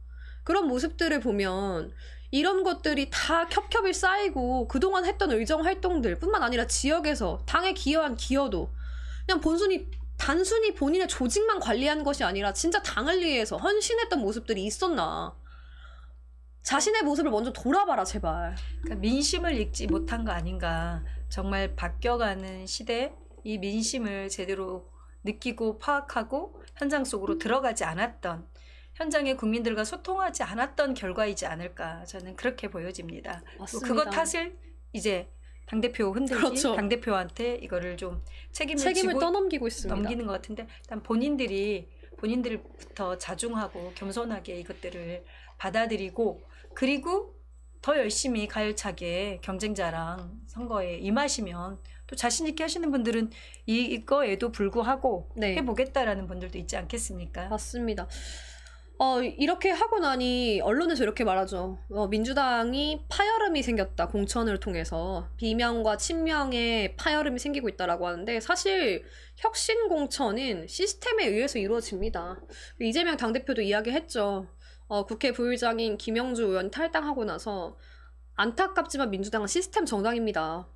그런 모습들을 보면 이런 것들이 다 겹겹이 쌓이고 그동안 했던 의정 활동들 뿐만 아니라 지역에서 당에 기여한 기여도 그냥 단순히 본인의 조직만 관리한 것이 아니라 진짜 당을 위해서 헌신했던 모습들이 있었나. 자신의 모습을 먼저 돌아봐라 제발. 그러니까 민심을 읽지 못한 거 아닌가. 정말 바뀌어가는 시대 이 민심을 제대로 느끼고 파악하고 현장 속으로 들어가지 않았던 현장의 국민들과 소통하지 않았던 결과이지 않을까 저는 그렇게 보여집니다. 맞습니다. 그거 탓을 이제 당대표 흔들기 그렇죠. 당대표한테 이거를 좀 책임을 지고 떠넘기고 있습니다. 넘기는 것 같은데 일단 본인들부터 자중하고 겸손하게 이것들을 받아들이고 그리고 더 열심히 가열차게 경쟁자랑 선거에 임하시면 또 자신 있게 하시는 분들은 이거에도 불구하고 네. 해보겠다라는 분들도 있지 않겠습니까? 맞습니다. 이렇게 하고 나니 언론에서 이렇게 말하죠. 민주당이 파열음이 생겼다. 공천을 통해서 비명과 친명의 파열음이 생기고 있다라고 하는데 사실 혁신 공천은 시스템에 의해서 이루어집니다. 이재명 당대표도 이야기했죠. 국회 부의장인 김영주 의원이 탈당하고 나서 안타깝지만 민주당은 시스템 정당입니다.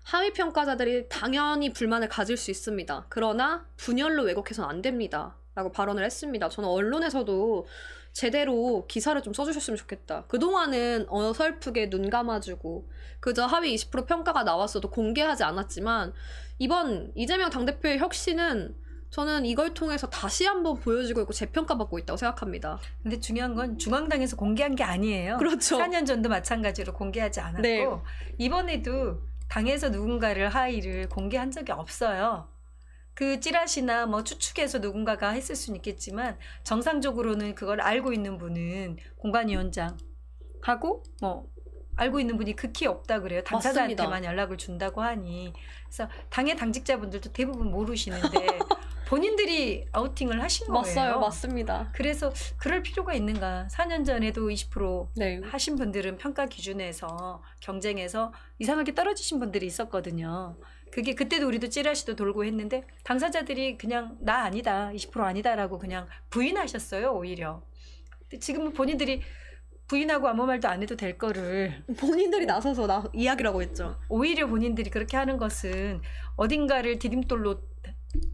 하위 평가자들이 당연히 불만을 가질 수 있습니다. 그러나 분열로 왜곡해서는 안 됩니다. 라고 발언을 했습니다. 저는 언론에서도 제대로 기사를 좀 써주셨으면 좋겠다. 그동안은 어설프게 눈 감아주고 그저 하위 20% 평가가 나왔어도 공개하지 않았지만 이번 이재명 당대표의 혁신은 저는 이걸 통해서 다시 한번 보여지고 있고 재평가받고 있다고 생각합니다. 근데 중요한 건 중앙당에서 공개한 게 아니에요. 그렇죠. 4년 전도 마찬가지로 공개하지 않았고 네. 이번에도 당에서 누군가를 하의를 공개한 적이 없어요. 그 찌라시나 뭐 추측해서 누군가가 했을 수는 있겠지만 정상적으로는 그걸 알고 있는 분은 공관위원장하고 뭐 알고 있는 분이 극히 없다 그래요. 당사자한테만 맞습니다. 연락을 준다고 하니. 그래서 당의 당직자분들도 대부분 모르시는데 본인들이 아우팅을 하신 거예요. 맞아요. 맞습니다. 그래서 그럴 필요가 있는가. 4년 전에도 20% 네. 하신 분들은 평가 기준에서 경쟁에서 이상하게 떨어지신 분들이 있었거든요. 그게 그때도 우리도 찌라시도 돌고 했는데 당사자들이 그냥 나 아니다, 20% 아니다라고 그냥 부인하셨어요, 오히려. 근데 지금은 본인들이 부인하고 아무 말도 안 해도 될 거를 본인들이 나서서 이야기라고 했죠. 오히려 본인들이 그렇게 하는 것은 어딘가를 디딤돌로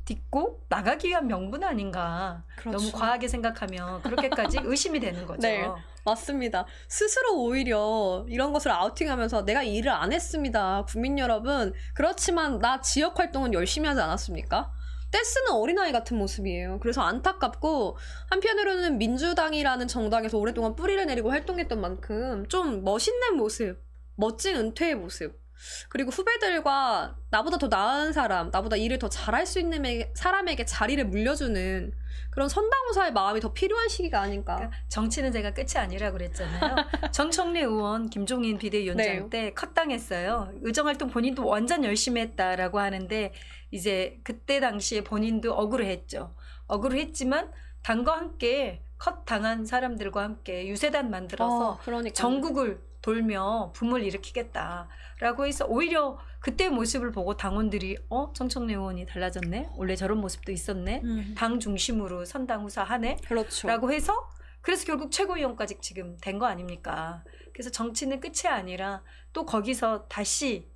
딛고 나가기 위한 명분 아닌가. 그렇죠. 너무 과하게 생각하면 그렇게까지 의심이 되는 거죠. 네. 맞습니다. 스스로 오히려 이런 것을 아우팅하면서 내가 이 일을 안 했습니다. 국민 여러분. 그렇지만 나 지역 활동은 열심히 하지 않았습니까? 떼쓰는 어린아이 같은 모습이에요. 그래서 안타깝고 한편으로는 민주당이라는 정당에서 오랫동안 뿌리를 내리고 활동했던 만큼 좀 멋있는 모습, 멋진 은퇴의 모습, 그리고 후배들과 나보다 더 나은 사람, 나보다 일을 더 잘할 수 있는 사람에게 자리를 물려주는 그런 선당후사의 마음이 더 필요한 시기가 아닌가. 그러니까 정치는 제가 끝이 아니라고 그랬잖아요. 정청래 의원, 김종인 비대위원장 네. 때 컷당했어요. 의정활동 본인도 완전 열심히 했다라고 하는데 이제 그때 당시에 본인도 억울했죠. 억울했지만 당과 함께 컷당한 사람들과 함께 유세단 만들어서 그러니까 전국을 돌며 붐을 일으키겠다라고 해서 오히려 그때 모습을 보고 당원들이 정청래 의원이 달라졌네? 원래 저런 모습도 있었네? 당 중심으로 선당후사 하네? 그렇죠. 라고 해서 그래서 결국 최고위원까지 지금 된 거 아닙니까? 그래서 정치는 끝이 아니라 또 거기서 다시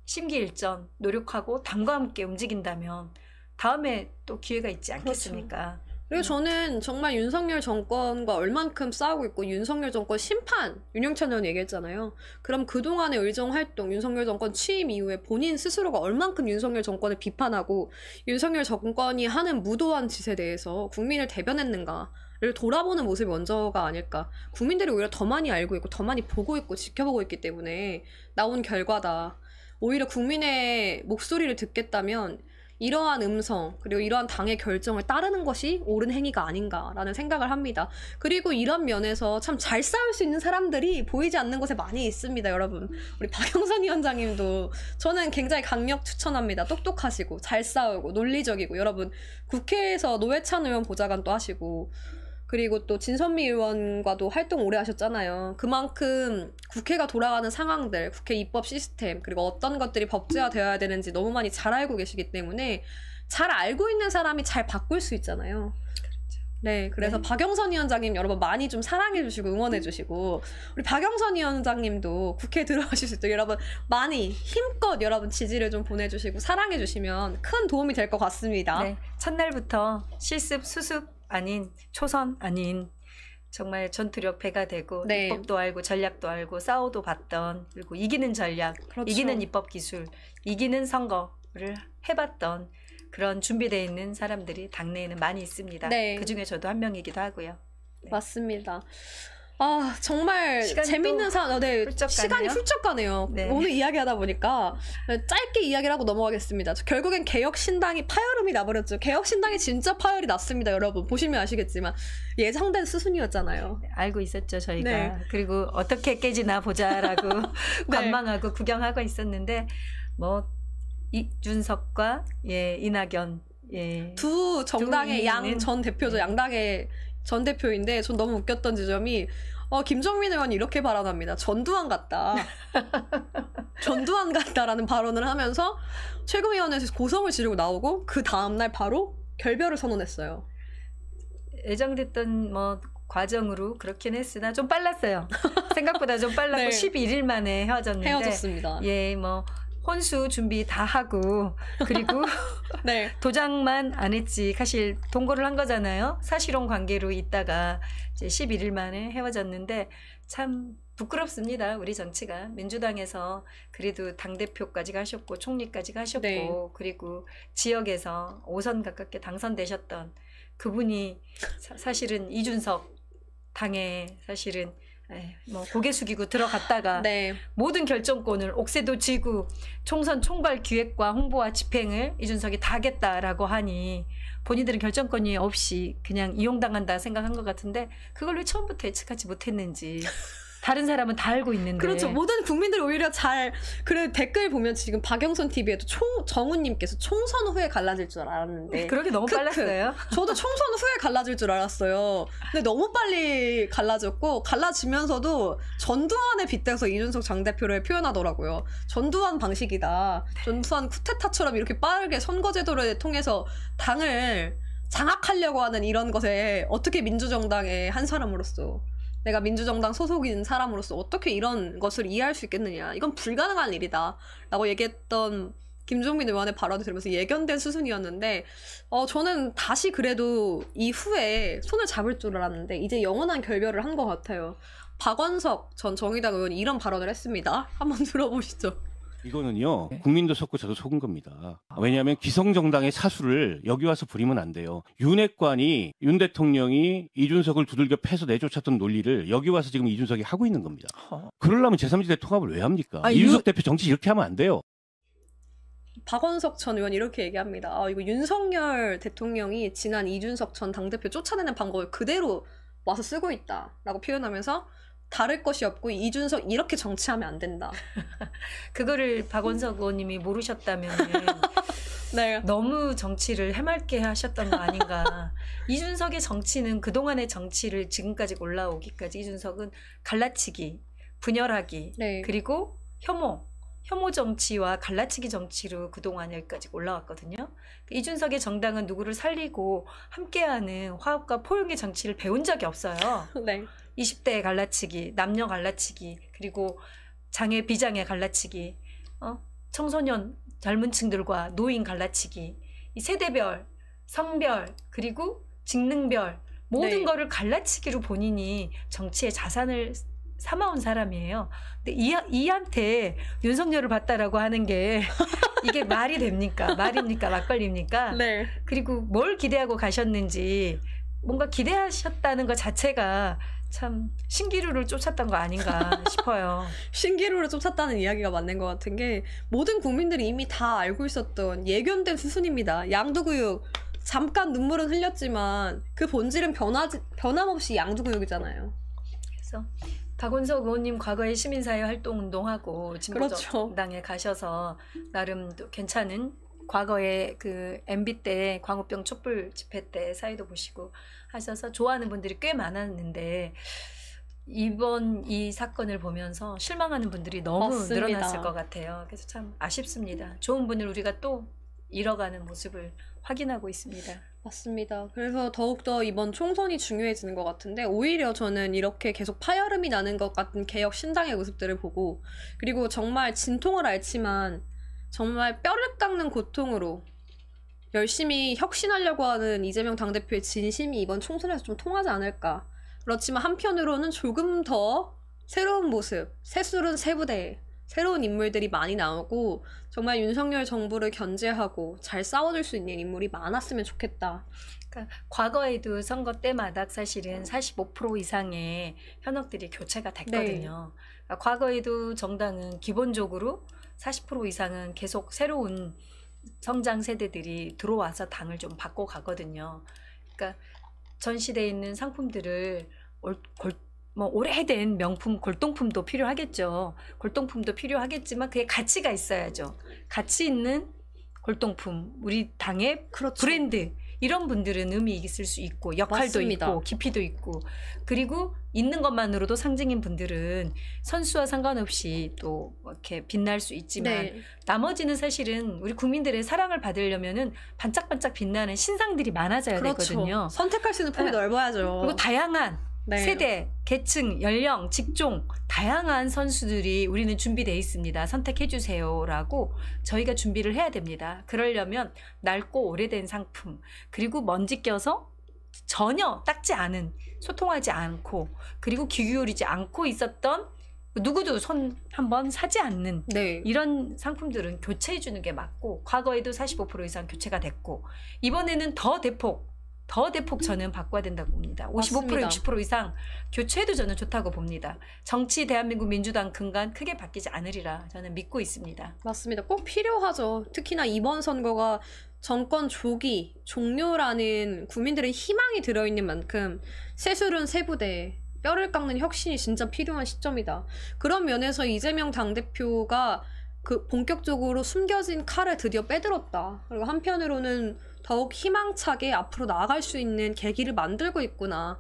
심기일전 노력하고 당과 함께 움직인다면 다음에 또 기회가 있지 않겠습니까? 그리고 저는 정말 윤석열 정권과 얼만큼 싸우고 있고 윤석열 정권 심판, 윤영찬 의원 얘기했잖아요. 그럼 그동안의 의정활동, 윤석열 정권 취임 이후에 본인 스스로가 얼만큼 윤석열 정권을 비판하고 윤석열 정권이 하는 무도한 짓에 대해서 국민을 대변했는가를 돌아보는 모습이 먼저가 아닐까. 국민들이 오히려 더 많이 알고 있고 더 많이 보고 있고 지켜보고 있기 때문에 나온 결과다. 오히려 국민의 목소리를 듣겠다면 이러한 음성 그리고 이러한 당의 결정을 따르는 것이 옳은 행위가 아닌가라는 생각을 합니다. 그리고 이런 면에서 참 잘 싸울 수 있는 사람들이 보이지 않는 곳에 많이 있습니다. 여러분, 우리 박영선 위원장님도 저는 굉장히 강력 추천합니다. 똑똑하시고 잘 싸우고 논리적이고, 여러분 국회에서 노회찬 의원 보좌관도 하시고 그리고 또 진선미 의원과도 활동 오래 하셨잖아요. 그만큼 국회가 돌아가는 상황들, 국회 입법 시스템, 그리고 어떤 것들이 법제화되어야 되는지 너무 많이 잘 알고 계시기 때문에 잘 알고 있는 사람이 잘 바꿀 수 있잖아요. 네, 그래서 박영선 위원장님 여러분 많이 좀 사랑해주시고 응원해주시고, 우리 박영선 위원장님도 국회에 들어가실 수 있도록 여러분 많이 힘껏 여러분 지지를 좀 보내주시고 사랑해주시면 큰 도움이 될 것 같습니다. 네, 첫날부터 실습, 수습 아닌, 초선 아닌 정말 전투력 배가 되고 네. 입법도 알고 전략도 알고 싸워도 봤던, 그리고 이기는 전략, 그렇죠. 이기는 입법 기술, 이기는 선거를 해봤던 그런 준비되어 있는 사람들이 당내에는 많이 있습니다. 네. 그중에 저도 한 명이기도 하고요. 네. 맞습니다. 아, 정말 시간이 재밌는 네, 훌쩍 시간이 가네요. 훌쩍 가네요. 네. 오늘 이야기하다 보니까 짧게 이야기를 하고 넘어가겠습니다. 결국엔 개혁신당이 파열음이 나버렸죠. 개혁신당이 진짜 파열이 났습니다. 여러분 보시면 아시겠지만 예상된 수순이었잖아요. 알고 있었죠, 저희가. 네. 그리고 어떻게 깨지나 보자라고 관망하고 구경하고 있었는데 뭐 이준석과 이낙연 두 정당의 두 양 이유는- 전 대표죠. 네. 양당의 전 대표인데 전 너무 웃겼던 지점이 김정민 의원이 이렇게 발언합니다. 전두환 같다. 전두환 같다라는 발언을 하면서 최고위원회에서 고성을 지르고 나오고 그 다음날 바로 결별을 선언했어요. 예정됐던 뭐 과정으로 그렇긴 했으나 좀 빨랐어요. 생각보다 좀 빨랐고 네. 11일 만에 헤어졌는데 헤어졌습니다. 뭐 혼수 준비 다 하고 그리고 네. 도장만 안 했지 사실 동거를 한 거잖아요. 사실혼 관계로 있다가 이제 11일 만에 헤어졌는데 참 부끄럽습니다. 우리 정치가 민주당에서 그래도 당대표까지 가셨고 총리까지 가셨고 네. 그리고 지역에서 5선 가깝게 당선되셨던 그분이 사실은 이준석 당에 사실은 뭐 고개 숙이고 들어갔다가 네. 모든 결정권을 옥새도 쥐고 총선 총괄 기획과 홍보와 집행을 이준석이 다 하겠다라고 하니 본인들은 결정권이 없이 그냥 이용당한다 생각한 것 같은데 그걸 왜 처음부터 예측하지 못했는지 다른 사람은 다 알고 있는데 그렇죠. 모든 국민들이 오히려 그래 댓글 보면 지금 박영선 TV에도 정우님께서 총선 후에 갈라질 줄 알았는데. 그러게 너무 빨랐어요. 저도 총선 후에 갈라질 줄 알았어요. 근데 너무 빨리 갈라졌고 갈라지면서도 전두환에 빗대서 이준석 장 대표를 표현하더라고요. 전두환 방식이다. 전두환 쿠데타처럼 이렇게 빠르게 선거제도를 통해서 당을 장악하려고 하는 이런 것에 어떻게 민주정당의 한 사람으로서 내가 민주정당 소속인 사람으로서 어떻게 이런 것을 이해할 수 있겠느냐. 이건 불가능한 일이다. 라고 얘기했던 김종민 의원의 발언을 들으면서 예견된 수순이었는데 저는 다시 그래도 이후에 손을 잡을 줄 알았는데 이제 영원한 결별을 한 것 같아요. 박원석 전 정의당 의원이 이런 발언을 했습니다. 한번 들어보시죠. 이거는요, 국민도 속고 저도 속은 겁니다. 왜냐하면 기성정당의 사수를 여기 와서 부리면 안 돼요. 윤핵관이 윤 대통령이 이준석을 두들겨 패서 내쫓았던 논리를 여기 와서 지금 이준석이 하고 있는 겁니다. 그러려면 제3지대 통합을 왜 합니까? 이준석 대표 정치 이렇게 하면 안 돼요. 박원석 전 의원이 이렇게 얘기합니다. 이거 윤석열 대통령이 지난 이준석 전 당대표 쫓아내는 방법을 그대로 와서 쓰고 있다라고 표현하면서 다를 것이 없고 이준석 이렇게 정치하면 안 된다. 그거를 박원석 의원님이 모르셨다면 네. 너무 정치를 해맑게 하셨던 거 아닌가. 이준석의 정치는 그동안의 정치를 지금까지 올라오기까지 이준석은 갈라치기, 분열하기, 네. 그리고 혐오 정치와 갈라치기 정치로 그동안 여기까지 올라왔거든요. 이준석의 정당은 누구를 살리고 함께하는 화합과 포용의 정치를 배운 적이 없어요. 네. 20대 갈라치기, 남녀 갈라치기, 그리고 장애 비장애 갈라치기, 청소년 젊은 층들과 노인 갈라치기, 이 세대별, 성별, 그리고 직능별 모든 네. 거를 갈라치기로 본인이 정치의 자산을 삼아온 사람이에요. 근데 이한테 윤석열을 봤다라고 하는 게 이게 말이 됩니까? 말입니까? 막걸리입니까? 네. 그리고 뭘 기대하고 가셨는지 뭔가 기대하셨다는 것 자체가 참 신기루를 쫓았던 거 아닌가 싶어요. 신기루를 쫓았다는 이야기가 맞는 것 같은 게 모든 국민들이 이미 다 알고 있었던 예견된 수순입니다. 양두구육 잠깐 눈물은 흘렸지만 그 본질은 변함없이 양두구육이잖아요. 그래서 박원석 의원님 과거에 시민사회 활동 운동하고 진보정당에 그렇죠. 가셔서 나름 또 괜찮은 과거에 그 MB 때 광우병 촛불 집회 때 사이도 보시고 하셔서 좋아하는 분들이 꽤 많았는데 이번 이 사건을 보면서 실망하는 분들이 너무 맞습니다. 늘어났을 것 같아요. 그래서 참 아쉽습니다. 좋은 분을 우리가 또 잃어가는 모습을 확인하고 있습니다. 맞습니다. 그래서 더욱더 이번 총선이 중요해지는 것 같은데 오히려 저는 이렇게 계속 파열음이 나는 것 같은 개혁 신당의 모습들을 보고 그리고 정말 진통을 앓지만 정말 뼈를 깎는 고통으로 열심히 혁신하려고 하는 이재명 당대표의 진심이 이번 총선에서 좀 통하지 않을까. 그렇지만 한편으로는 조금 더 새로운 모습, 새술은 새부대, 새로운 인물들이 많이 나오고 정말 윤석열 정부를 견제하고 잘 싸워줄 수 있는 인물이 많았으면 좋겠다. 그러니까 과거에도 선거 때마다 사실은 45% 이상의 현역들이 교체가 됐거든요. 그러니까 과거에도 정당은 기본적으로 40% 이상은 계속 새로운 성장 세대들이 들어와서 당을 좀 바꿔 가거든요. 그러니까 전 시대에 있는 상품들을 오래된 명품 골동품도 필요하겠죠. 골동품도 필요하겠지만 그게 가치가 있어야죠. 가치 있는 골동품, 우리 당의 그렇죠. 브랜드 이런 분들은 의미 있을 수 있고 역할도 맞습니다. 있고 깊이도 있고 그리고 있는 것만으로도 상징인 분들은 선수와 상관없이 또 이렇게 빛날 수 있지만 네. 나머지는 사실은 우리 국민들의 사랑을 받으려면은 반짝반짝 빛나는 신상들이 많아져야 그렇죠. 되거든요. 선택할 수 있는 폭이 네. 넓어야죠. 그리고 다양한 네. 세대, 계층, 연령, 직종 다양한 선수들이 우리는 준비돼 있습니다. 선택해 주세요라고 저희가 준비를 해야 됩니다. 그러려면 낡고 오래된 상품 그리고 먼지 껴서 전혀 닦지 않은 소통하지 않고 그리고 귀 기울이지 않고 있었던 누구도 손 한번 사지 않는 네. 이런 상품들은 교체해 주는 게 맞고 과거에도 45% 이상 교체가 됐고 이번에는 더 대폭 저는 바꿔야 된다고 봅니다. 55% 맞습니다. 60% 이상 교체해도 저는 좋다고 봅니다. 정치 대한민국 민주당 근간 크게 바뀌지 않으리라 저는 믿고 있습니다. 맞습니다. 꼭 필요하죠. 특히나 이번 선거가 정권 조기, 종료라는 국민들의 희망이 들어있는 만큼 새술은 새부대, 뼈를 깎는 혁신이 진짜 필요한 시점이다. 그런 면에서 이재명 당대표가 그 본격적으로 숨겨진 칼을 드디어 빼들었다. 그리고 한편으로는 더욱 희망차게 앞으로 나아갈 수 있는 계기를 만들고 있구나.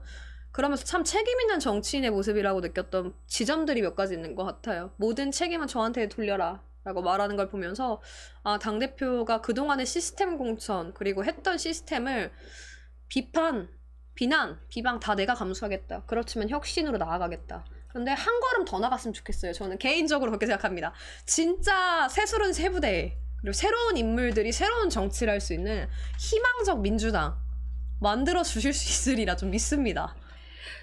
그러면서 참 책임 있는 정치인의 모습이라고 느꼈던 지점들이 몇 가지 있는 것 같아요. 모든 책임은 저한테 돌려라 라고 말하는 걸 보면서 아, 당대표가 그동안의 시스템 공천 그리고 했던 시스템을 비난, 비방 다 내가 감수하겠다. 그렇지만 혁신으로 나아가겠다. 그런데 한 걸음 더 나갔으면 좋겠어요. 저는 개인적으로 그렇게 생각합니다. 진짜 새술은 새부대 그리고 새로운 인물들이 새로운 정치를 할 수 있는 희망적 민주당 만들어 주실 수 있으리라 좀 믿습니다.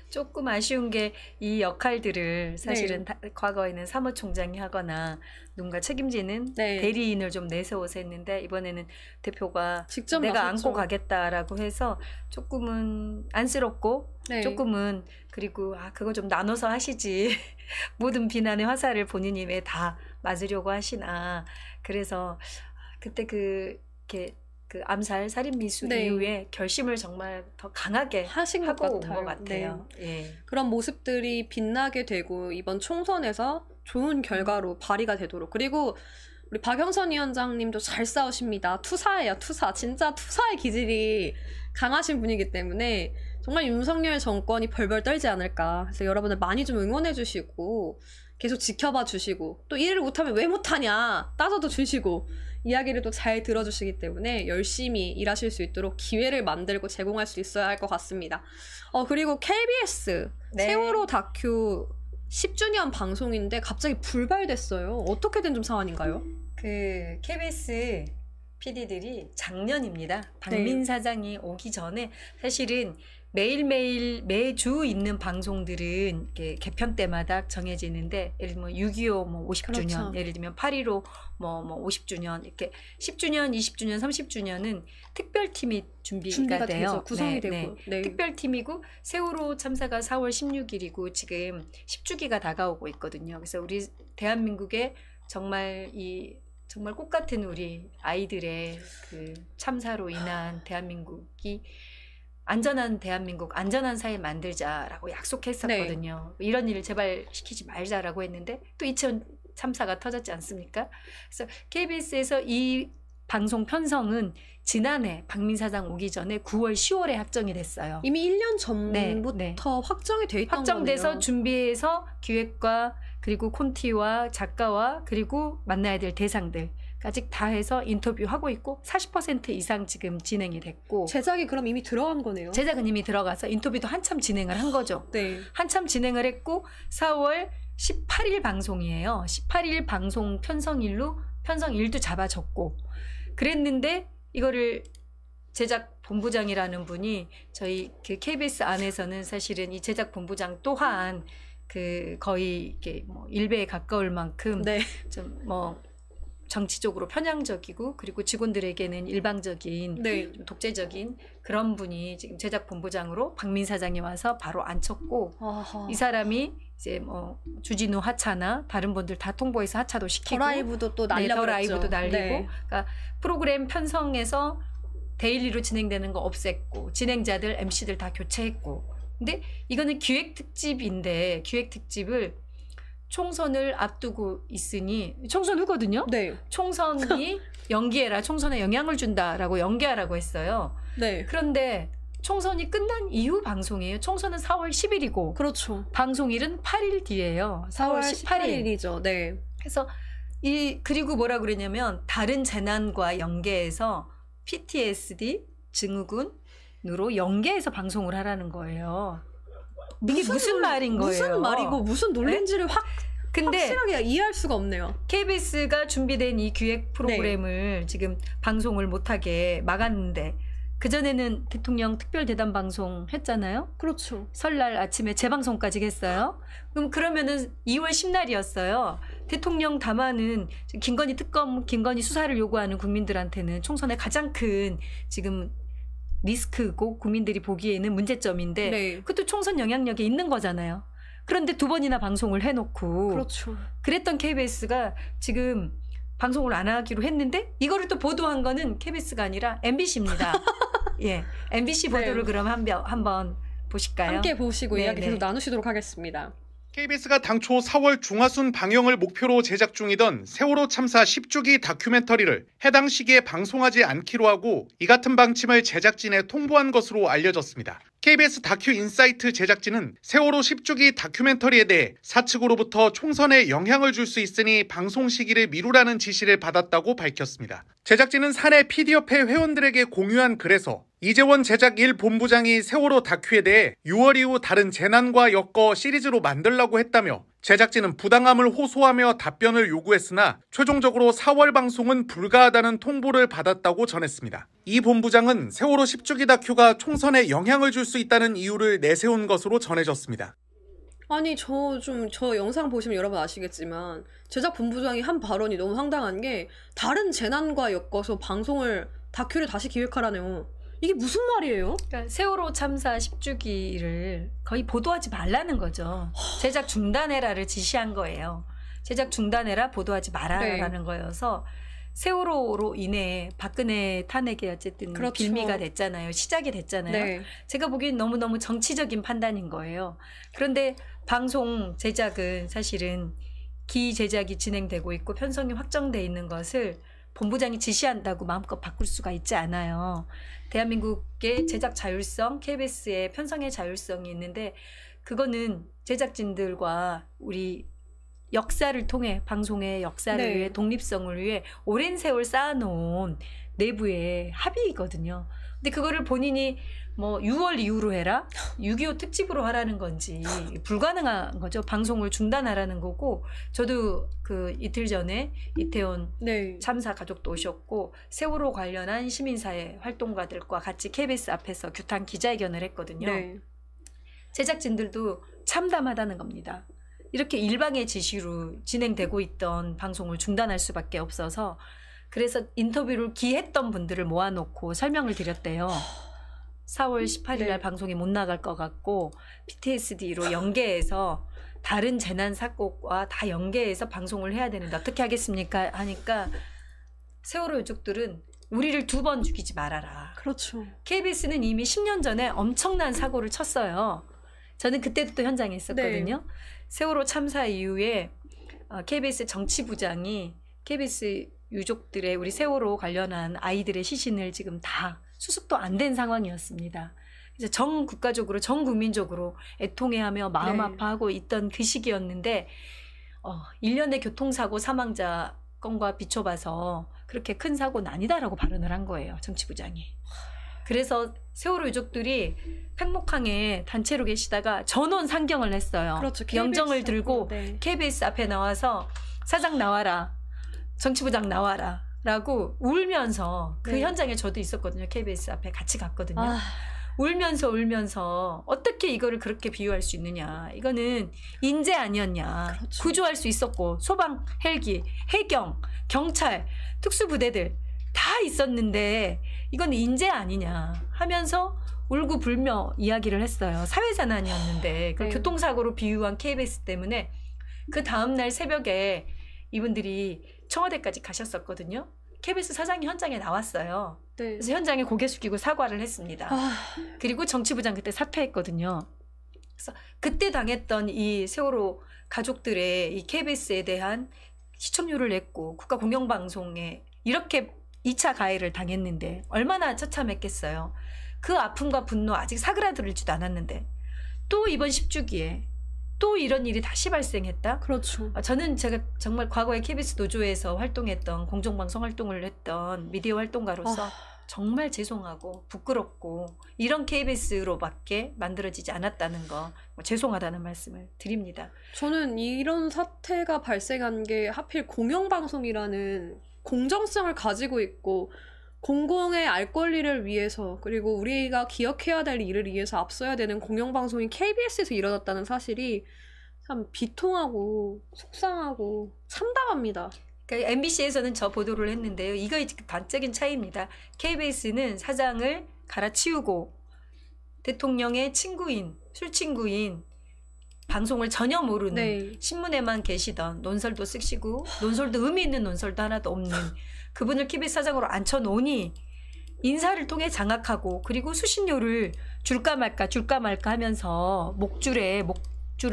조금 아쉬운 게 이 역할들을 사실은 과거에는 사무총장이 하거나 누군가 책임지는 네. 대리인을 좀 내세워서 했는데 이번에는 대표가 직접 내가 나섰죠. 안고 가겠다라고 해서 조금은 안쓰럽고 네. 조금은 그리고 그거 좀 나눠서 하시지 모든 비난의 화살을 본인이 왜 다 맞으려고 하시나 그래서 그때 이렇게 그 암살 살인 미수 네. 이후에 결심을 정말 더 강하게 하신 것 하고 온 같아요. 것 같아요. 예. 그런 모습들이 빛나게 되고 이번 총선에서 좋은 결과로 발휘가 되도록 그리고 우리 박영선 위원장님도 잘 싸우십니다. 투사예요, 투사. 진짜 투사의 기질이 강하신 분이기 때문에 정말 윤석열 정권이 벌벌 떨지 않을까. 그래서 여러분들 많이 좀 응원해 주시고 계속 지켜봐 주시고 또 일을 못하면 왜 못하냐 따져도 주시고 이야기를 또 잘 들어주시기 때문에 열심히 일하실 수 있도록 기회를 만들고 제공할 수 있어야 할 것 같습니다. 그리고 KBS 네. 세월호 다큐 10주년 방송인데 갑자기 불발됐어요. 어떻게 된 좀 상황인가요? 그 KBS PD들이 작년입니다. 박민 사장이 오기 전에 사실은 매일매일 매주 있는 방송들은 이렇게 개편 때마다 정해지는데 예를 들면 6.25 뭐 50주년, 그렇죠. 예를 들면 8.15 뭐 50주년 이렇게 10주년, 20주년, 30주년은 특별팀이 준비가 돼요. 되죠. 구성이 네, 되고. 네. 특별팀이고 세월호 참사가 4월 16일이고 지금 10주기가 다가오고 있거든요. 그래서 우리 대한민국의 정말 꽃 같은 우리 아이들의 그 참사로 인한 대한민국이 안전한 대한민국, 안전한 사회 만들자라고 약속했었거든요. 이런 일을 제발 시키지 말자라고 했는데 또 2000 참사가 터졌지 않습니까? 그래서 KBS에서 이 방송 편성은 지난해 박민 사장 오기 전에 9월, 10월에 확정이 됐어요. 이미 1년 전부터 네. 확정이 돼 있던 확정돼서 거네요. 준비해서 기획과 그리고 콘티와 작가와 그리고 만나야 될 대상들까지 다 해서 인터뷰하고 있고 40% 이상 지금 진행이 됐고 제작이 그럼 이미 들어간 거네요. 제작은 이미 들어가서 인터뷰도 한참 진행을 한 거죠. 네. 한참 진행을 했고 4월 18일 방송이에요. 18일 방송 편성일로 편성일도 잡아줬고 그랬는데 이거를 제작 본부장이라는 분이 저희 그 KBS 안에서는 사실은 이 제작 본부장 또한 그 거의 이렇게 뭐 일배에 가까울 만큼 네. 좀 뭐 정치적으로 편향적이고 그리고 직원들에게는 일방적인 네. 좀 독재적인 그런 분이 지금 제작 본부장으로 박민 사장이 와서 바로 앉혔고 아하. 이 사람이 이제 뭐 주진우 하차나 다른 분들 다 통보해서 하차도 시키고 더 라이브도 또 네, 날려버렸죠. 더 라이브도 날리고 네. 그러니까 프로그램 편성에서 데일리로 진행되는 거 없앴고 진행자들 MC들 다 교체했고 근데 이거는 기획 특집인데 기획 특집을 총선을 앞두고 있으니 총선 후거든요. 네. 총선이 연기해라. 총선에 영향을 준다라고 연기하라고 했어요. 네. 그런데 총선이 끝난 이후 방송이에요. 총선은 4월 10일이고 그렇죠. 방송일은 8일 뒤에요. 4월 18일. 18일이죠. 네. 그래서 그리고 뭐라 그러냐면 다른 재난과 연계해서 PTSD 증후군으로 연계해서 방송을 하라는 거예요. 이게 무슨 말인 거예요? 무슨 말이고 무슨 논리인지를 근데 확실하게 이해할 수가 없네요. KBS가 준비된 이 기획 프로그램을 지금 방송을 못하게 막았는데 그전에는 대통령 특별대담 방송 했잖아요. 그렇죠. 설날 아침에 재방송까지 했어요. 그러면은 2월 10날이었어요. 대통령 담화는 김건희 특검, 김건희 수사를 요구하는 국민들한테는 총선의 가장 큰 지금 리스크고 국민들이 보기에는 문제점인데 네. 그것도 총선 영향력이 있는 거잖아요. 그런데 2번이나 방송을 해놓고 그렇죠. 그랬던 KBS가 지금 방송을 안 하기로 했는데 이거를 또 보도한 거는 KBS가 아니라 MBC입니다. 예, MBC 보도를 네. 그럼 한번 보실까요? 함께 보시고 이야기 네. 계속 나누시도록 하겠습니다. KBS가 당초 4월 중하순 방영을 목표로 제작 중이던 세월호 참사 10주기 다큐멘터리를 해당 시기에 방송하지 않기로 하고 이 같은 방침을 제작진에 통보한 것으로 알려졌습니다. KBS 다큐 인사이트 제작진은 세월호 10주기 다큐멘터리에 대해 사측으로부터 총선에 영향을 줄 수 있으니 방송 시기를 미루라는 지시를 받았다고 밝혔습니다. 제작진은 사내 PD협회 회원들에게 공유한 글에서 이재원 제작 1본부장이 세월호 다큐에 대해 6월 이후 다른 재난과 엮어 시리즈로 만들라고 했다며 제작진은 부당함을 호소하며 답변을 요구했으나 최종적으로 4월 방송은 불가하다는 통보를 받았다고 전했습니다. 이 본부장은 세월호 10주기 다큐가 총선에 영향을 줄 수 있다는 이유를 내세운 것으로 전해졌습니다. 아니 저 영상 보시면 여러분 아시겠지만 제작 본부장이 한 발언이 너무 황당한 게 다른 재난과 엮어서 다큐를 다시 기획하라네요. 이게 무슨 말이에요? 그러니까 세월호 참사 10주기를 거의 보도하지 말라는 거죠. 제작 중단해라를 지시한 거예요. 제작 중단해라, 보도하지 마라라는 거여서 세월호로 인해 박근혜 탄핵이 어쨌든 그렇죠. 빌미가 됐잖아요. 시작이 됐잖아요. 네. 제가 보기엔 너무너무 정치적인 판단인 거예요. 그런데 방송 제작은 사실은 기제작이 진행되고 있고 편성이 확정돼 있는 것을 본부장이 지시한다고 마음껏 바꿀 수가 있지 않아요. 대한민국의 제작 자율성, KBS의 편성의 자율성이 있는데 그거는 제작진들과 우리 역사를 통해 방송의 역사를 네. 위해 독립성을 위해 오랜 세월 쌓아놓은 내부의 합의이거든요. 근데 그거를 본인이 뭐 6월 이후로 해라? 6.25 특집으로 하라는 건지 불가능한 거죠. 방송을 중단하라는 거고 저도 그 이틀 전에 이태원 네. 참사 가족도 오셨고 세월호 관련한 시민사회 활동가들과 같이 KBS 앞에서 규탄 기자회견을 했거든요. 네. 제작진들도 참담하다는 겁니다. 이렇게 일방의 지시로 진행되고 있던 방송을 중단할 수밖에 없어서 그래서 인터뷰를 기했던 분들을 모아놓고 설명을 드렸대요. 4월 18일 날 네. 방송이 못 나갈 것 같고 PTSD로 연계해서 다른 재난 사고와 다 연계해서 방송을 해야 되는데 어떻게 하겠습니까? 하니까 세월호 유족들은 우리를 2번 죽이지 말아라. 그렇죠. KBS는 이미 10년 전에 엄청난 사고를 쳤어요. 저는 그때도 또 현장에 있었거든요. 네. 세월호 참사 이후에 KBS 정치부장이 KBS 유족들의 우리 세월호 관련한 아이들의 시신을 지금 다 수습도 안 된 상황이었습니다. 그래서 전 국가적으로 전 국민적으로 애통해하며 마음 네. 아파하고 있던 그 시기였는데 1년의 교통사고 사망자 건과 비춰봐서 그렇게 큰 사고는 아니다라고 발언을 한 거예요. 정치부장이. 그래서 세월호 유족들이 팽목항에 단체로 계시다가 전원 상경을 했어요. 그렇죠. 영정을 들고 네. KBS 앞에 나와서 사장 나와라, 정치부장 나와라 라고 울면서 그 네. 현장에 저도 있었거든요. KBS 앞에 같이 갔거든요. 아, 울면서 어떻게 이거를 그렇게 비유할 수 있느냐. 이거는 인재 아니었냐. 그렇죠. 구조할 수 있었고 소방, 헬기, 해경, 경찰, 특수부대들 다 있었는데 이건 인재 아니냐 하면서 울고불며 이야기를 했어요. 사회자난이었는데 그 네. 교통사고로 비유한 KBS 때문에 그 다음날 새벽에 이분들이 청와대까지 가셨었거든요. KBS 사장이 현장에 나왔어요. 네. 그래서 현장에 고개 숙이고 사과를 했습니다. 아, 그리고 정치부장 그때 사퇴했거든요. 그래서 그때 당했던 이 세월호 가족들의 이 KBS에 대한 시청률을 냈고 국가 공영방송에 이렇게 2차 가해를 당했는데 얼마나 처참했겠어요. 그 아픔과 분노 아직 사그라들지도 않았는데 또 이번 10주기에 또 이런 일이 다시 발생했다? 그렇죠. 저는 제가 정말 과거에 KBS 노조에서 활동했던 공정방송 활동을 했던 미디어 활동가로서 정말 죄송하고 부끄럽고 이런 KBS로밖에 만들어지지 않았다는 거 죄송하다는 말씀을 드립니다. 저는 이런 사태가 발생한 게 하필 공영방송이라는 공정성을 가지고 있고 공공의 알 권리를 위해서 그리고 우리가 기억해야 될 일을 위해서 앞서야 되는 공영방송인 KBS에서 일어났다는 사실이 참 비통하고 속상하고 참담합니다. 그러니까 MBC에서는 저 보도를 했는데요. 이거 단적인 차이입니다. KBS는 사장을 갈아치우고 대통령의 친구인, 술친구인, 방송을 전혀 모르는 네. 신문에만 계시던 논설도 쓰시고 논설도 의미 있는 논설도 하나도 없는 그분을 KBS 사장으로 앉혀놓으니 인사를 통해 장악하고 그리고 수신료를 줄까 말까 하면서 목줄을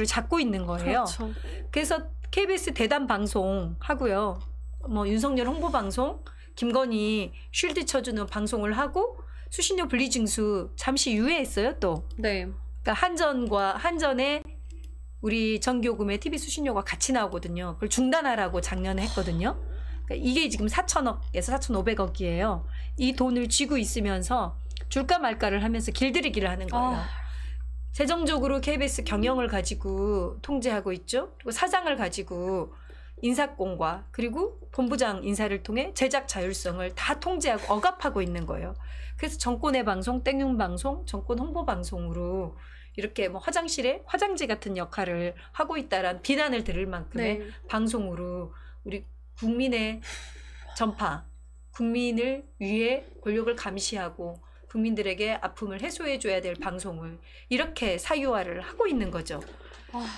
잡고 있는 거예요. 그렇죠. 그래서 KBS 대담 방송 하고요. 뭐 윤석열 홍보 방송, 김건희 쉴드 쳐주는 방송을 하고 수신료 분리징수 잠시 유예했어요 또. 네. 그러니까 한전에 우리 전기요금에 TV 수신료가 같이 나오거든요. 그걸 중단하라고 작년에 했거든요. 그러니까 이게 지금 4천억에서 4,500억이에요. 이 돈을 쥐고 있으면서 줄까 말까를 하면서 길들이기를 하는 거예요. 재정적으로 KBS 경영을 가지고 통제하고 있죠. 그리고 사장을 가지고 인사권과 그리고 본부장 인사를 통해 제작 자율성을 다 통제하고 억압하고 있는 거예요. 그래서 정권의 방송, 땡윤 방송, 정권 홍보 방송으로 이렇게 뭐 화장실에 화장지 같은 역할을 하고 있다라는 비난을 들을 만큼의 네. 방송으로 우리 국민의 전파, 국민을 위해 권력을 감시하고 국민들에게 아픔을 해소해줘야 될 방송을 이렇게 사유화를 하고 있는 거죠.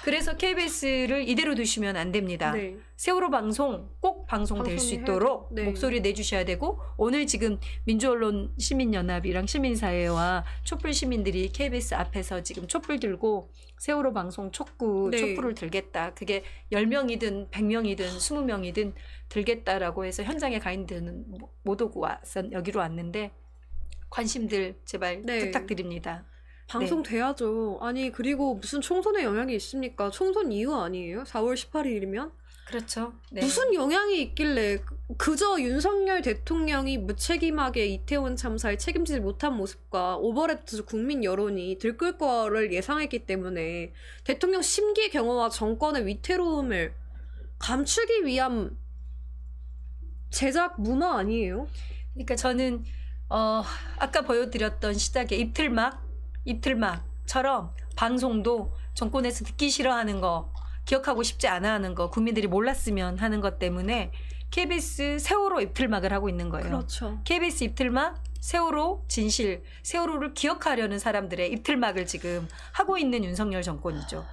그래서 KBS를 이대로 두시면 안 됩니다. 네. 세월호 방송 꼭 방송될 수 있도록 네. 목소리 내주셔야 되고 오늘 지금 민주언론 시민연합이랑 시민사회와 촛불 시민들이 KBS 앞에서 지금 촛불 들고 세월호 방송 네. 촛불을 들겠다. 그게 10명이든 100명이든 20명이든 들겠다라고 해서 현장에 가 있는 데는 못 오고 여기로 왔는데 관심들 제발 네. 부탁드립니다. 방송 돼야죠. 아니 그리고 무슨 총선에 영향이 있습니까? 총선 이후 아니에요? 4월 18일이면? 그렇죠. 네. 무슨 영향이 있길래 그저 윤석열 대통령이 무책임하게 이태원 참사에 책임지지 못한 모습과 오버랩돼서 국민 여론이 들끓 거를 예상했기 때문에 대통령 심기 경호와 정권의 위태로움을 감추기 위한 제작 문화 아니에요? 그러니까 저는 아까 보여드렸던 시작의 입틀막처럼 방송도 정권에서 듣기 싫어하는 거, 기억하고 싶지 않아 하는 거, 국민들이 몰랐으면 하는 것 때문에 KBS 세월호 입틀막을 하고 있는 거예요. 그렇죠. KBS 입틀막, 세월호 진실, 세월호를 기억하려는 사람들의 입틀막을 지금 하고 있는 윤석열 정권이죠.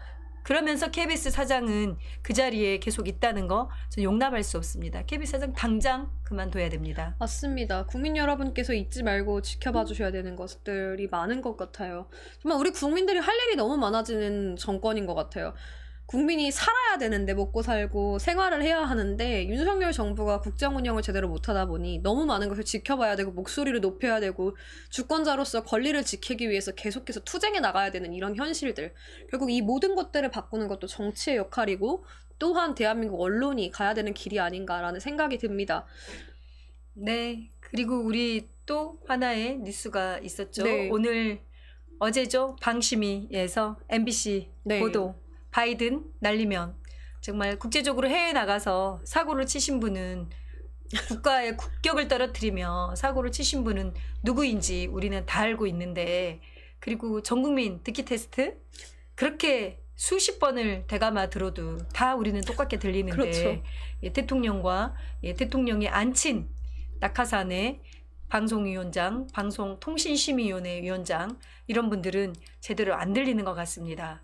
그러면서 KBS 사장은 그 자리에 계속 있다는 거 저는 용납할 수 없습니다. KBS 사장 당장 그만둬야 됩니다. 맞습니다. 국민 여러분께서 잊지 말고 지켜봐 주셔야 되는 것들이 많은 것 같아요. 정말 우리 국민들이 할 일이 너무 많아지는 정권인 것 같아요. 국민이 살아야 되는데 먹고 살고 생활을 해야 하는데 윤석열 정부가 국정 운영을 제대로 못하다 보니 너무 많은 것을 지켜봐야 되고 목소리를 높여야 되고 주권자로서 권리를 지키기 위해서 계속해서 투쟁해 나가야 되는 이런 현실들. 결국 이 모든 것들을 바꾸는 것도 정치의 역할이고 또한 대한민국 언론이 가야 되는 길이 아닌가라는 생각이 듭니다. 네. 그리고 우리 또 하나의 뉴스가 있었죠. 네. 어제죠. 방심위에서 MBC 네. 보도. 바이든 날리면 정말 국제적으로 해외에 나가서 사고를 치신 분은 국가의 국격을 떨어뜨리며 사고를 치신 분은 누구인지 우리는 다 알고 있는데 그리고 전국민 듣기 테스트 그렇게 수십 번을 되감아 들어도 다 우리는 똑같게 들리는데 그렇죠. 대통령과 대통령이 앉힌 낙하산의 방송위원장, 방송통신심의위원회 위원장 이런 분들은 제대로 안 들리는 것 같습니다.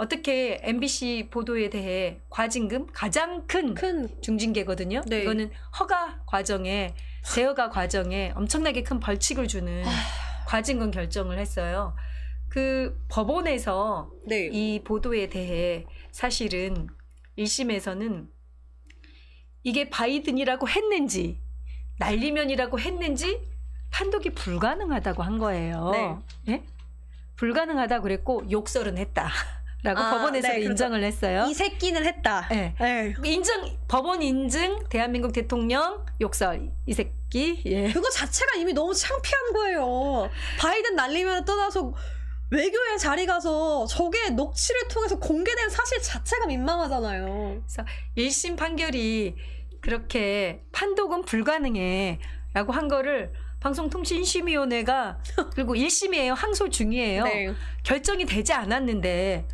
어떻게 MBC 보도에 대해 과징금 가장 큰 중징계거든요. 네. 이거는 허가 과정에 재허가 과정에 엄청나게 큰 벌칙을 주는 과징금 결정을 했어요. 그 법원에서 네. 이 보도에 대해 사실은 1심에서는 이게 바이든이라고 했는지 날리면이라고 했는지 판독이 불가능하다고 한 거예요. 네. 예? 불가능하다고 그랬고 욕설은 했다. 라고 법원에서 네, 인정을 했어요. 이 새끼는 했다. 네. 네. 법원 인증 대한민국 대통령 욕설 받기. 예. 그거 자체가 이미 너무 창피한 거예요. 바이든 날리면 떠나서 외교에 자리 가서 저게 녹취를 통해서 공개된 사실 자체가 민망하잖아요. 그래서 1심 판결이 그렇게 판독은 불가능해라고 한 거를 방송통신심의위원회가 그리고 1심이에요. 항소 중이에요. 네. 결정이 되지 않았는데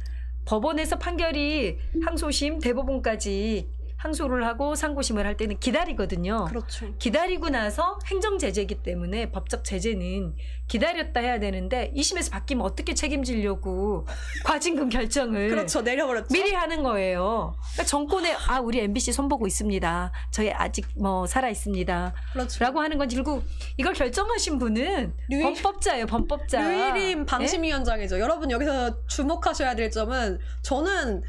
법원에서 판결이 항소심 대법원까지 항소를 하고 상고심을 할 때는 기다리거든요. 그렇죠. 기다리고 나서 행정제재이기 때문에 법적 제재는 기다렸다 해야 되는데 2심에서 바뀌면 어떻게 책임지려고 과징금 결정을 그렇죠. 내려버렸죠. 미리 하는 거예요. 그러니까 정권에 우리 MBC 손보고 있습니다. 저희 아직 뭐 살아 있습니다. 그렇죠. 라고 하는 건지 그리고 이걸 결정하신 분은 범법자예요. 범법자. 류일임 방심위원장이죠. 여러분 여기서 주목하셔야 될 점은 저는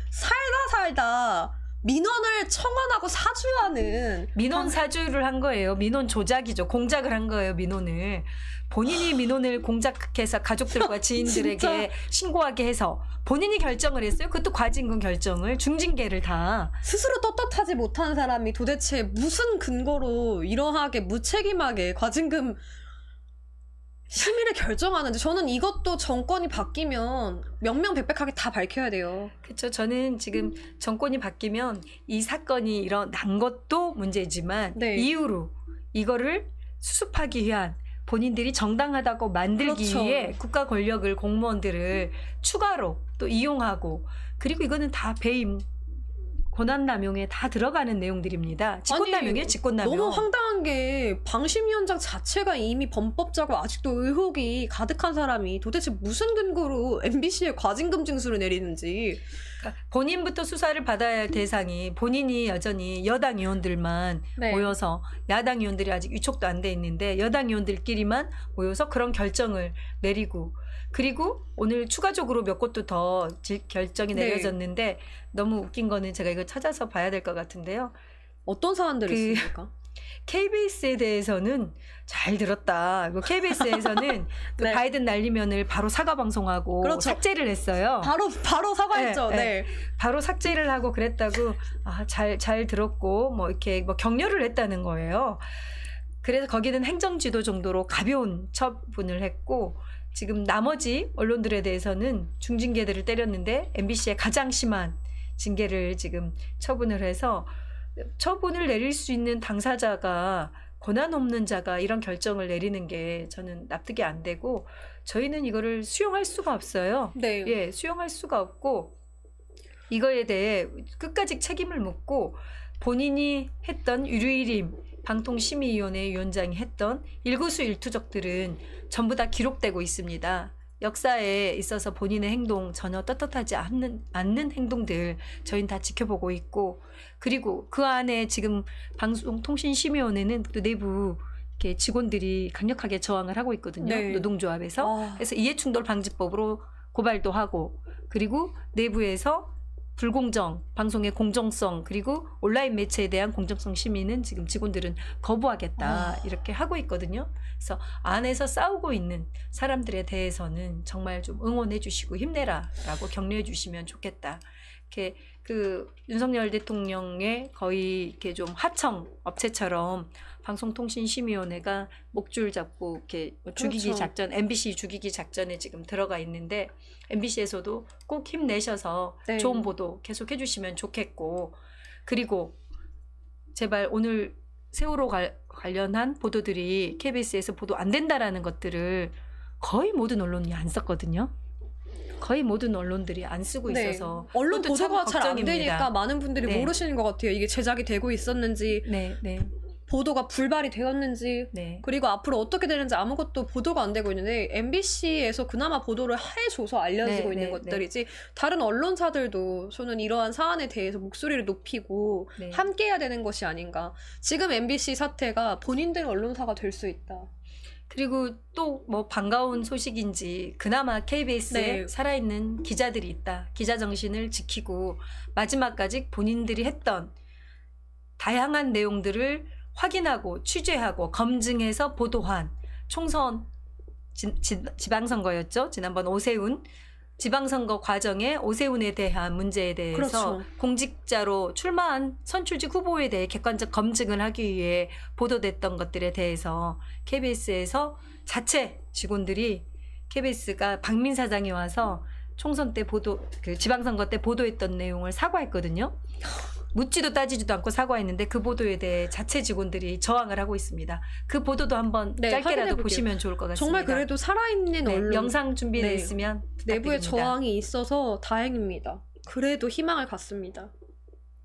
살다 민원을 청원하고 사주하는 민원 사주를 한 거예요. 민원 조작이죠. 공작을 한 거예요. 민원을. 본인이 민원을 공작해서 가족들과 지인들에게 신고하게 해서 본인이 결정을 했어요. 그것도 과징금 결정을 중징계를 다. 스스로 떳떳하지 못한 사람이 도대체 무슨 근거로 이러하게 무책임하게 과징금 심의를 결정하는지 저는 이것도 정권이 바뀌면 명명백백하게 다 밝혀야 돼요. 그렇죠. 저는 지금 정권이 바뀌면 이 사건이 일어난 것도 문제지만 네. 이후로 이거를 수습하기 위한 본인들이 정당하다고 만들기 그렇죠. 위해 국가 권력을 공무원들을 추가로 또 이용하고 그리고 이거는 다 배임 권한남용에 다 들어가는 내용들입니다. 직권남용이에요. 직권남용. 너무 황당한 게 방심위원장 자체가 이미 범법자고 아직도 의혹이 가득한 사람이 도대체 무슨 근거로 MBC에 과징금 징수를 내리는지. 그러니까 본인부터 수사를 받아야 할 대상이 본인이 여전히 여당 의원들만 네. 모여서 야당 의원들이 아직 위촉도 안 돼 있는데 여당 의원들끼리만 모여서 그런 결정을 내리고 그리고 오늘 추가적으로 몇 곳도 더 결정이 네. 내려졌는데 너무 웃긴 거는 제가 이거 찾아서 봐야 될 것 같은데요. 어떤 사안들이 그- 있습니까? KBS에 대해서는 잘 들었다. KBS에서는 그 네. 바이든 날리면을 바로 사과 방송하고 그렇죠. 삭제를 했어요. 바로 사과했죠. 네, 네. 바로 삭제를 하고 그랬다고 잘 들었고 뭐 이렇게 뭐 격려를 했다는 거예요. 그래서 거기는 행정지도 정도로 가벼운 처분을 했고 지금 나머지 언론들에 대해서는 중징계들을 때렸는데 MBC의 가장 심한 징계를 지금 처분을 해서 처분을 내릴 수 있는 당사자가 권한 없는 자가 이런 결정을 내리는 게 저는 납득이 안 되고 저희는 이거를 수용할 수가 없어요. 네. 예, 수용할 수가 없고 이거에 대해 끝까지 책임을 묻고 본인이 했던 류일임 방통심의위원회 위원장이 했던 일거수일투족들은 전부 다 기록되고 있습니다. 역사에 있어서 본인의 행동 전혀 떳떳하지 않는 행동들 저희는 다 지켜보고 있고 그리고 그 안에 지금 방송통신심의위원회는 또 내부 이렇게 직원들이 강력하게 저항을 하고 있거든요. 네. 노동조합에서. 그래서 이해충돌방지법으로 고발도 하고 그리고 내부에서 불공정, 방송의 공정성 그리고 온라인 매체에 대한 공정성 심의는 지금 직원들은 거부하겠다 이렇게 하고 있거든요. 그래서 안에서 싸우고 있는 사람들에 대해서는 정말 좀 응원해 주시고 힘내라라고 격려해 주시면 좋겠다. 이렇게 그 윤석열 대통령의 거의 이렇게 좀 하청 업체처럼 방송통신심의위원회가 목줄 잡고 이렇게 죽이기 그렇죠. 작전, MBC 죽이기 작전에 지금 들어가 있는데 MBC에서도 꼭 힘내셔서 네. 좋은 보도 계속 해주시면 좋겠고 그리고 제발 오늘 세월호 관련한 보도들이 KBS에서 보도 안 된다라는 것들을 거의 모든 언론이 안 썼거든요. 거의 모든 언론들이 안 쓰고 네. 있어서 언론 그것도 참 보도가 잘 안 걱정입니다. 되니까 많은 분들이 네. 모르시는 것 같아요. 이게 제작이 되고 있었는지 네, 네, 보도가 불발이 되었는지 네. 그리고 앞으로 어떻게 되는지 아무것도 보도가 안 되고 있는데 MBC에서 그나마 보도를 해줘서 알려지고 네, 있는 네, 것들이지 다른 언론사들도 저는 이러한 사안에 대해서 목소리를 높이고 네. 함께 해야 되는 것이 아닌가. 지금 MBC 사태가 본인들 언론사가 될 수 있다. 그리고 또 뭐 반가운 소식인지 그나마 KBS에 네. 살아있는 기자들이 있다. 기자 정신을 지키고 마지막까지 본인들이 했던 다양한 내용들을 확인하고 취재하고 검증해서 보도한 총선 지방선거였죠. 지난번 오세훈 지방선거 과정에 오세훈에 대한 문제에 대해서 그렇죠. 공직자로 출마한 선출직 후보에 대해 객관적 검증을 하기 위해 보도됐던 것들에 대해서 KBS에서 자체 직원들이 KBS가 박민 사장이 와서 총선 때 그 지방선거 때 보도했던 내용을 사과했거든요. 묻지도 따지지도 않고 사과했는데 그 보도에 대해 자체 직원들이 저항을 하고 있습니다. 그 보도도 한번 네, 짧게라도 확인해볼게요. 보시면 좋을 것 같습니다. 정말 그래도 살아있는 네, 언론 영상 준비되어 네. 있으면 내부에 부탁드립니다. 저항이 있어서 다행입니다. 그래도 희망을 갖습니다.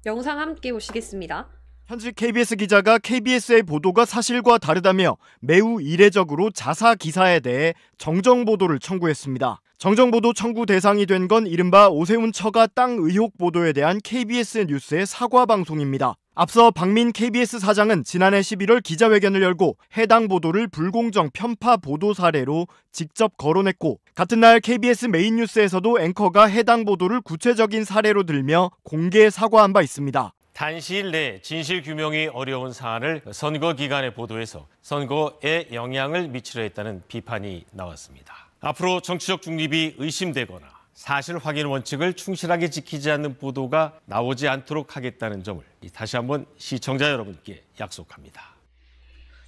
영상 함께 보시겠습니다. 현직 KBS 기자가 KBS의 보도가 사실과 다르다며 매우 이례적으로 자사 기사에 대해 정정보도를 청구했습니다. 정정보도 청구 대상이 된 건 이른바 오세훈 처가 땅 의혹 보도에 대한 KBS 뉴스의 사과 방송입니다. 앞서 박민 KBS 사장은 지난해 11월 기자회견을 열고 해당 보도를 불공정 편파 보도 사례로 직접 거론했고, 같은 날 KBS 메인 뉴스에서도 앵커가 해당 보도를 구체적인 사례로 들며 공개 사과한 바 있습니다. 단시일 내에 진실 규명이 어려운 사안을 선거 기간에 보도해서 선거에 영향을 미치려 했다는 비판이 나왔습니다. 앞으로 정치적 중립이 의심되거나 사실 확인 원칙을 충실하게 지키지 않는 보도가 나오지 않도록 하겠다는 점을 다시 한번 시청자 여러분께 약속합니다.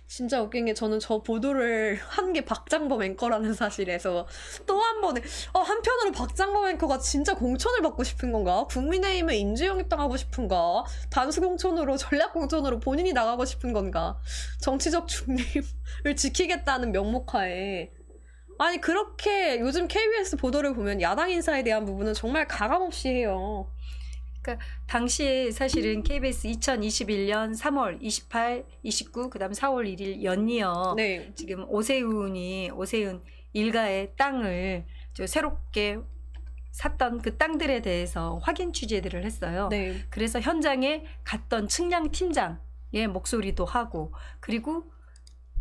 진짜 웃긴 게 저는 저 보도를 한 게 박장범 앵커라는 사실에서 또 한 번에 한편으로 박장범 앵커가 진짜 공천을 받고 싶은 건가? 국민의힘에 인재영입당하고 싶은가? 단수 공천으로 전략 공천으로 본인이 나가고 싶은 건가? 정치적 중립을 지키겠다는 명목하에 아니 그렇게 요즘 KBS 보도를 보면 야당 인사에 대한 부분은 정말 가감없이 해요. 그러니까 당시에 사실은 KBS 2021년 3월 28, 29, 그다음 4월 1일 연이어 네. 지금 오세훈 일가의 땅을 새롭게 샀던 그 땅들에 대해서 확인 취재들을 했어요. 네. 그래서 현장에 갔던 측량 팀장의 목소리도 하고, 그리고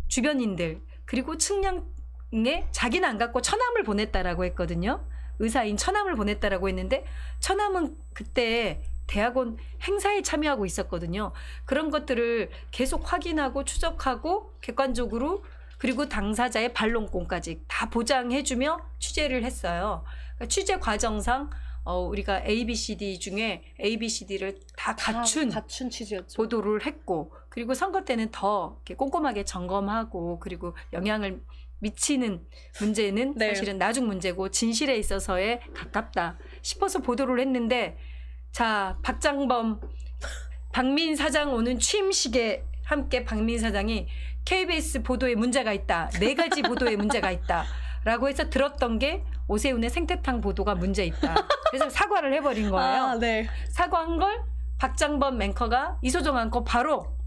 주변인들, 그리고 측량에 자기는 안 갖고 처남을 보냈다라고 했거든요. 의사인 처남을 보냈다라고 했는데 처남은 그때 대학원 행사에 참여하고 있었거든요. 그런 것들을 계속 확인하고 추적하고 객관적으로, 그리고 당사자의 반론권까지 다 보장해주며 취재를 했어요. 그러니까 취재 과정상 우리가 ABCD 중에 ABCD를 다 갖춘 취지였죠. 보도를 했고, 그리고 선거 때는 더 이렇게 꼼꼼하게 점검하고, 그리고 영향을 미치는 문제는 네. 사실은 나중 문제고 진실에 있어서에 가깝다 싶어서 보도를 했는데, 자, 박민 사장 오는 취임식에 함께 박민 사장이 KBS 보도에 문제가 있다, 4가지 보도에 문제가 있다 라고 해서 들었던 게 오세훈의 생태탕 보도가 문제 있다. 그래서 사과를 해버린 거예요. 아, 네. 사과한 걸 박장범 앵커가 이소정 앵커 바로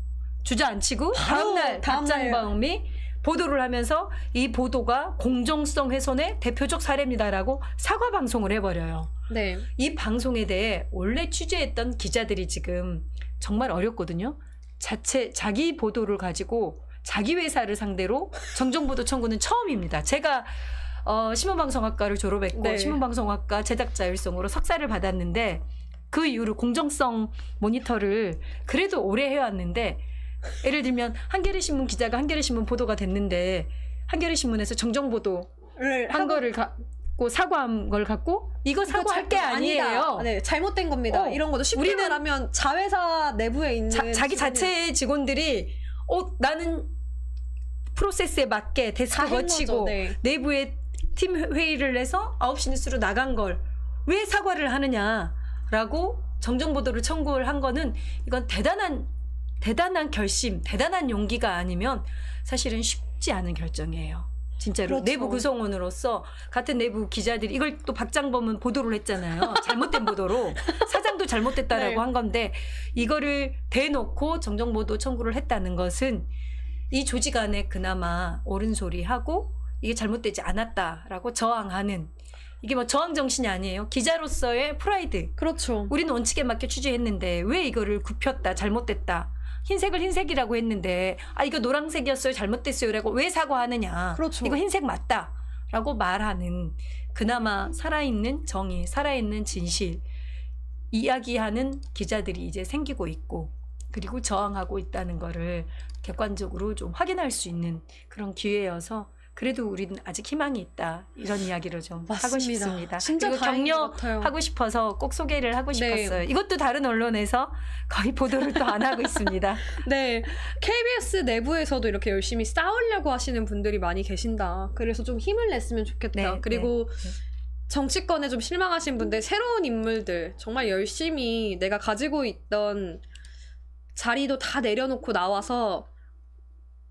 주저앉히고 다음날 박장범이 보도를 하면서 이 보도가 공정성 훼손의 대표적 사례입니다라고 사과 방송을 해버려요. 네. 이 방송에 대해 원래 취재했던 기자들이 지금 정말 어렵거든요. 자기 보도를 가지고 자기 회사를 상대로 정정보도 청구는 처음입니다. 제가 신문방송학과를 졸업했고 네. 신문방송학과 제작자 일성으로 석사를 받았는데, 그 이후로 공정성 모니터를 그래도 오래 해왔는데, 예를 들면 한겨레 신문 기자가 한겨레 신문 보도가 됐는데 한겨레 신문에서 정정보도를 한 거를 갖고 사과한 걸 갖고 이거 사과할 게 아니에요. 네, 잘못된 겁니다. 이런 것도 쉽게 우리는 말하면 자회사 내부에 있는 자기 자체의 직원들이 나는 프로세스에 맞게 데스크 거치고 네. 내부에 팀 회의를 해서 9시 뉴스로 나간 걸 왜 사과를 하느냐라고 정정보도를 청구를 한 거는, 이건 대단한 결심, 대단한 용기가 아니면 사실은 쉽지 않은 결정이에요. 진짜로. 그렇죠. 내부 구성원으로서 같은 내부 기자들이 이걸 또 박장범은 보도를 했잖아요. 잘못된 보도로. 사장도 잘못됐다라고 네. 한 건데, 이거를 대놓고 정정보도 청구를 했다는 것은 이 조직 안에 그나마 옳은 소리 하고 이게 잘못되지 않았다라고 저항하는, 이게 뭐 저항 정신이 아니에요. 기자로서의 프라이드. 그렇죠. 우리는 원칙에 맞게 취재했는데 왜 이거를 굽혔다, 잘못됐다. 흰색을 흰색이라고 했는데 이거 노란색이었어요, 잘못됐어요 라고 왜 사과하느냐. 그렇죠. 이거 흰색 맞다 라고 말하는, 그나마 살아있는 정의, 살아있는 진실 이야기하는 기자들이 이제 생기고 있고, 그리고 저항하고 있다는 거를 객관적으로 좀 확인할 수 있는 그런 기회여서 그래도 우리는 아직 희망이 있다. 이런 이야기를 좀 하고 맞습니다. 싶습니다. 진짜 그리고 다행인 것 같아요. 격려하고 싶어서 꼭 소개를 하고 네. 싶었어요. 이것도 다른 언론에서 거의 보도를 또 안 하고 있습니다. 네, KBS 내부에서도 이렇게 열심히 싸우려고 하시는 분들이 많이 계신다. 그래서 좀 힘을 냈으면 좋겠다. 네, 그리고 정치권에 좀 실망하신 분들, 새로운 인물들 정말 열심히 내가 가지고 있던 자리도 다 내려놓고 나와서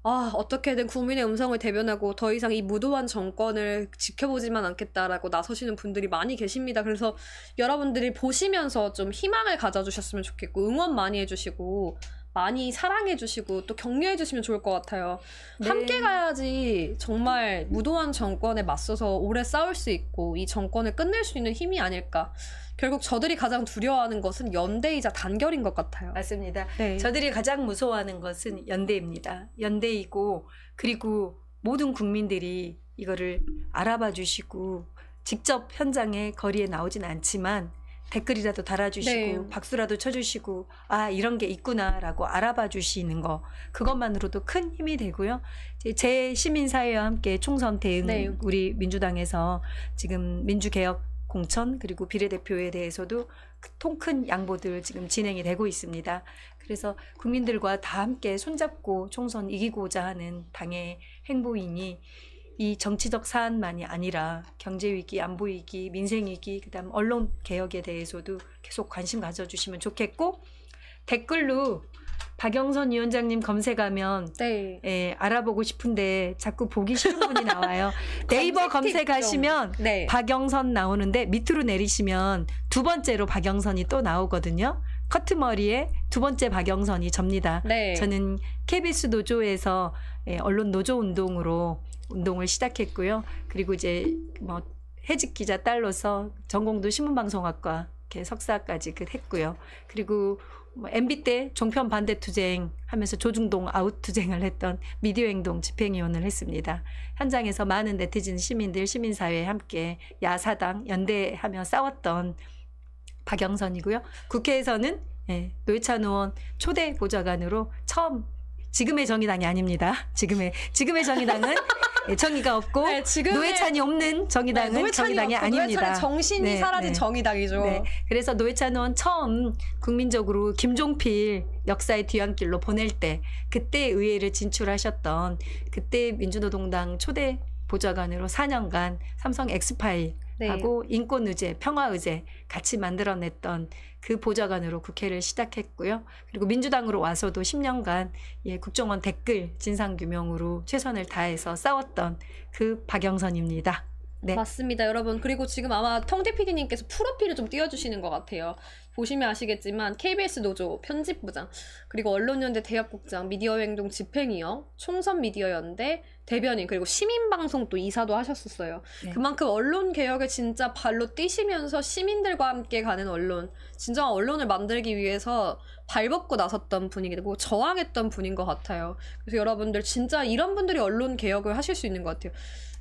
어떻게든 국민의 음성을 대변하고 더 이상 이 무도한 정권을 지켜보지만 않겠다라고 나서시는 분들이 많이 계십니다. 그래서 여러분들이 보시면서 좀 희망을 가져주셨으면 좋겠고, 응원 많이 해주시고, 많이 사랑해주시고, 또 격려해주시면 좋을 것 같아요. 네. 함께 가야지 정말 무도한 정권에 맞서서 오래 싸울 수 있고, 이 정권을 끝낼 수 있는 힘이 아닐까. 결국 저들이 가장 두려워하는 것은 연대이자 단결인 것 같아요. 맞습니다. 네. 저들이 가장 무서워하는 것은 연대입니다. 연대이고, 그리고 모든 국민들이 이거를 알아봐 주시고 직접 현장에 거리에 나오진 않지만 댓글이라도 달아주시고 네. 박수라도 쳐주시고 이런 게 있구나라고 알아봐 주시는 거, 그것만으로도 큰 힘이 되고요. 제 시민사회와 함께 총선 대응, 네. 우리 민주당에서 지금 민주개혁 공천 그리고 비례대표에 대해서도 통큰 양보들 지금 진행이 되고 있습니다. 그래서 국민들과 다 함께 손잡고 총선 이기고자 하는 당의 행보이니 이 정치적 사안만이 아니라 경제위기, 안보위기, 민생위기, 그다음 언론개혁에 대해서도 계속 관심 가져주시면 좋겠고, 댓글로 박영선 위원장님 검색하면 네. 알아보고 싶은데 자꾸 보기 싫은 분이 나와요. 네이버 검색하시면 네. 박영선 나오는데 밑으로 내리시면 두 번째로 박영선이 또 나오거든요. 커트머리에 두 번째 박영선이 접니다. 네. 저는 KBS 노조에서 언론 노조 운동을 시작했고요. 그리고 이제 뭐 해직 기자 딸로서 전공도 신문방송학과 이렇게 석사까지 했고요. 그리고 MB 때 종편 반대 투쟁 하면서 조중동 아웃 투쟁을 했던 미디어 행동 집행위원을 했습니다. 현장에서 많은 네티즌 시민들, 시민사회에 함께 야사당 연대하며 싸웠던 박영선이고요. 국회에서는 노회찬 의원 초대 보좌관으로 처음, 지금의 정의당이 아닙니다. 지금의 정의당은 정의가 없고 네, 노회찬이 없는 정의당은 정의당이 아닙니다. 노회찬의 정신이 사라진 정의당이죠. 네. 그래서 노회찬 의원 처음 국민적으로 김종필 역사의 뒤안길로 보낼 때, 그때 의회를 진출하셨던, 그때 민주노동당 초대 보좌관으로 4년간 삼성 엑스파일 하고 인권의제, 평화의제 같이 만들어냈던 그 보좌관으로 국회를 시작했고요. 그리고 민주당으로 와서도 10년간 국정원 댓글 진상규명으로 최선을 다해서 싸웠던 그 박영선입니다. 네. 맞습니다, 여러분. 그리고 지금 아마 통대 PD님께서 프로필을 좀 띄워주시는 것 같아요. 보시면 아시겠지만 KBS 노조 편집부장, 그리고 언론연대 대합국장, 미디어행동 집행위원, 총선미디어연대 대변인, 그리고 시민방송 또 이사도 하셨었어요. 네. 그만큼 언론개혁을 진짜 발로 뛰시면서 시민들과 함께 가는 언론, 진정한 언론을 만들기 위해서 발벗고 나섰던 분이고 저항했던 분인 것 같아요. 그래서 여러분들 진짜 이런 분들이 언론개혁을 하실 수 있는 것 같아요.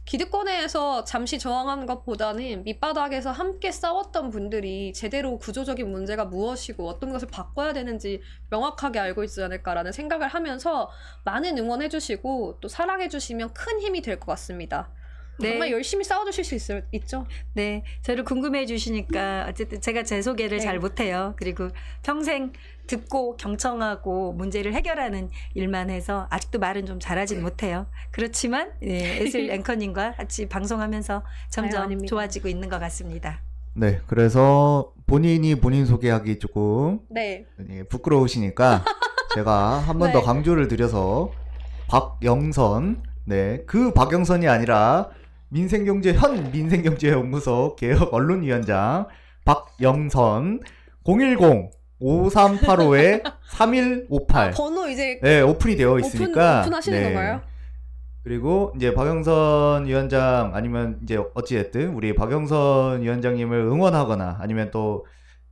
기득권에서 잠시 저항하는 것보다는 밑바닥에서 함께 싸웠던 분들이 제대로 구조적인 문제가 무엇이고 어떤 것을 바꿔야 되는지 명확하게 알고 있지 않을까라는 생각을 하면서 많은 응원해주시고 또 사랑해주시면 큰 힘이 될 것 같습니다. 네. 정말 열심히 싸워주실 수 있죠? 네, 저를 궁금해 주시니까 어쨌든 제가 제 소개를 잘 못해요. 그리고 평생 듣고 경청하고 문제를 해결하는 일만 해서 아직도 말은 좀 잘하진 못해요. 그렇지만 에슬 앵커님과 같이 방송하면서 점점 좋아지고 있는 것 같습니다. 네, 그래서 본인이 본인 소개하기 조금 부끄러우시니까 제가 한 번 더 강조를 드려서 박영선, 그 박영선이 아니라 민생경제연구소 개혁 언론위원장 박영선 010-5385-3158 번호 이제 오픈이 되어 있으니까 오픈하시는 건가요? 그리고 이제 박영선 위원장 아니면 이제 어찌됐든 우리 박영선 위원장님을 응원하거나 아니면 또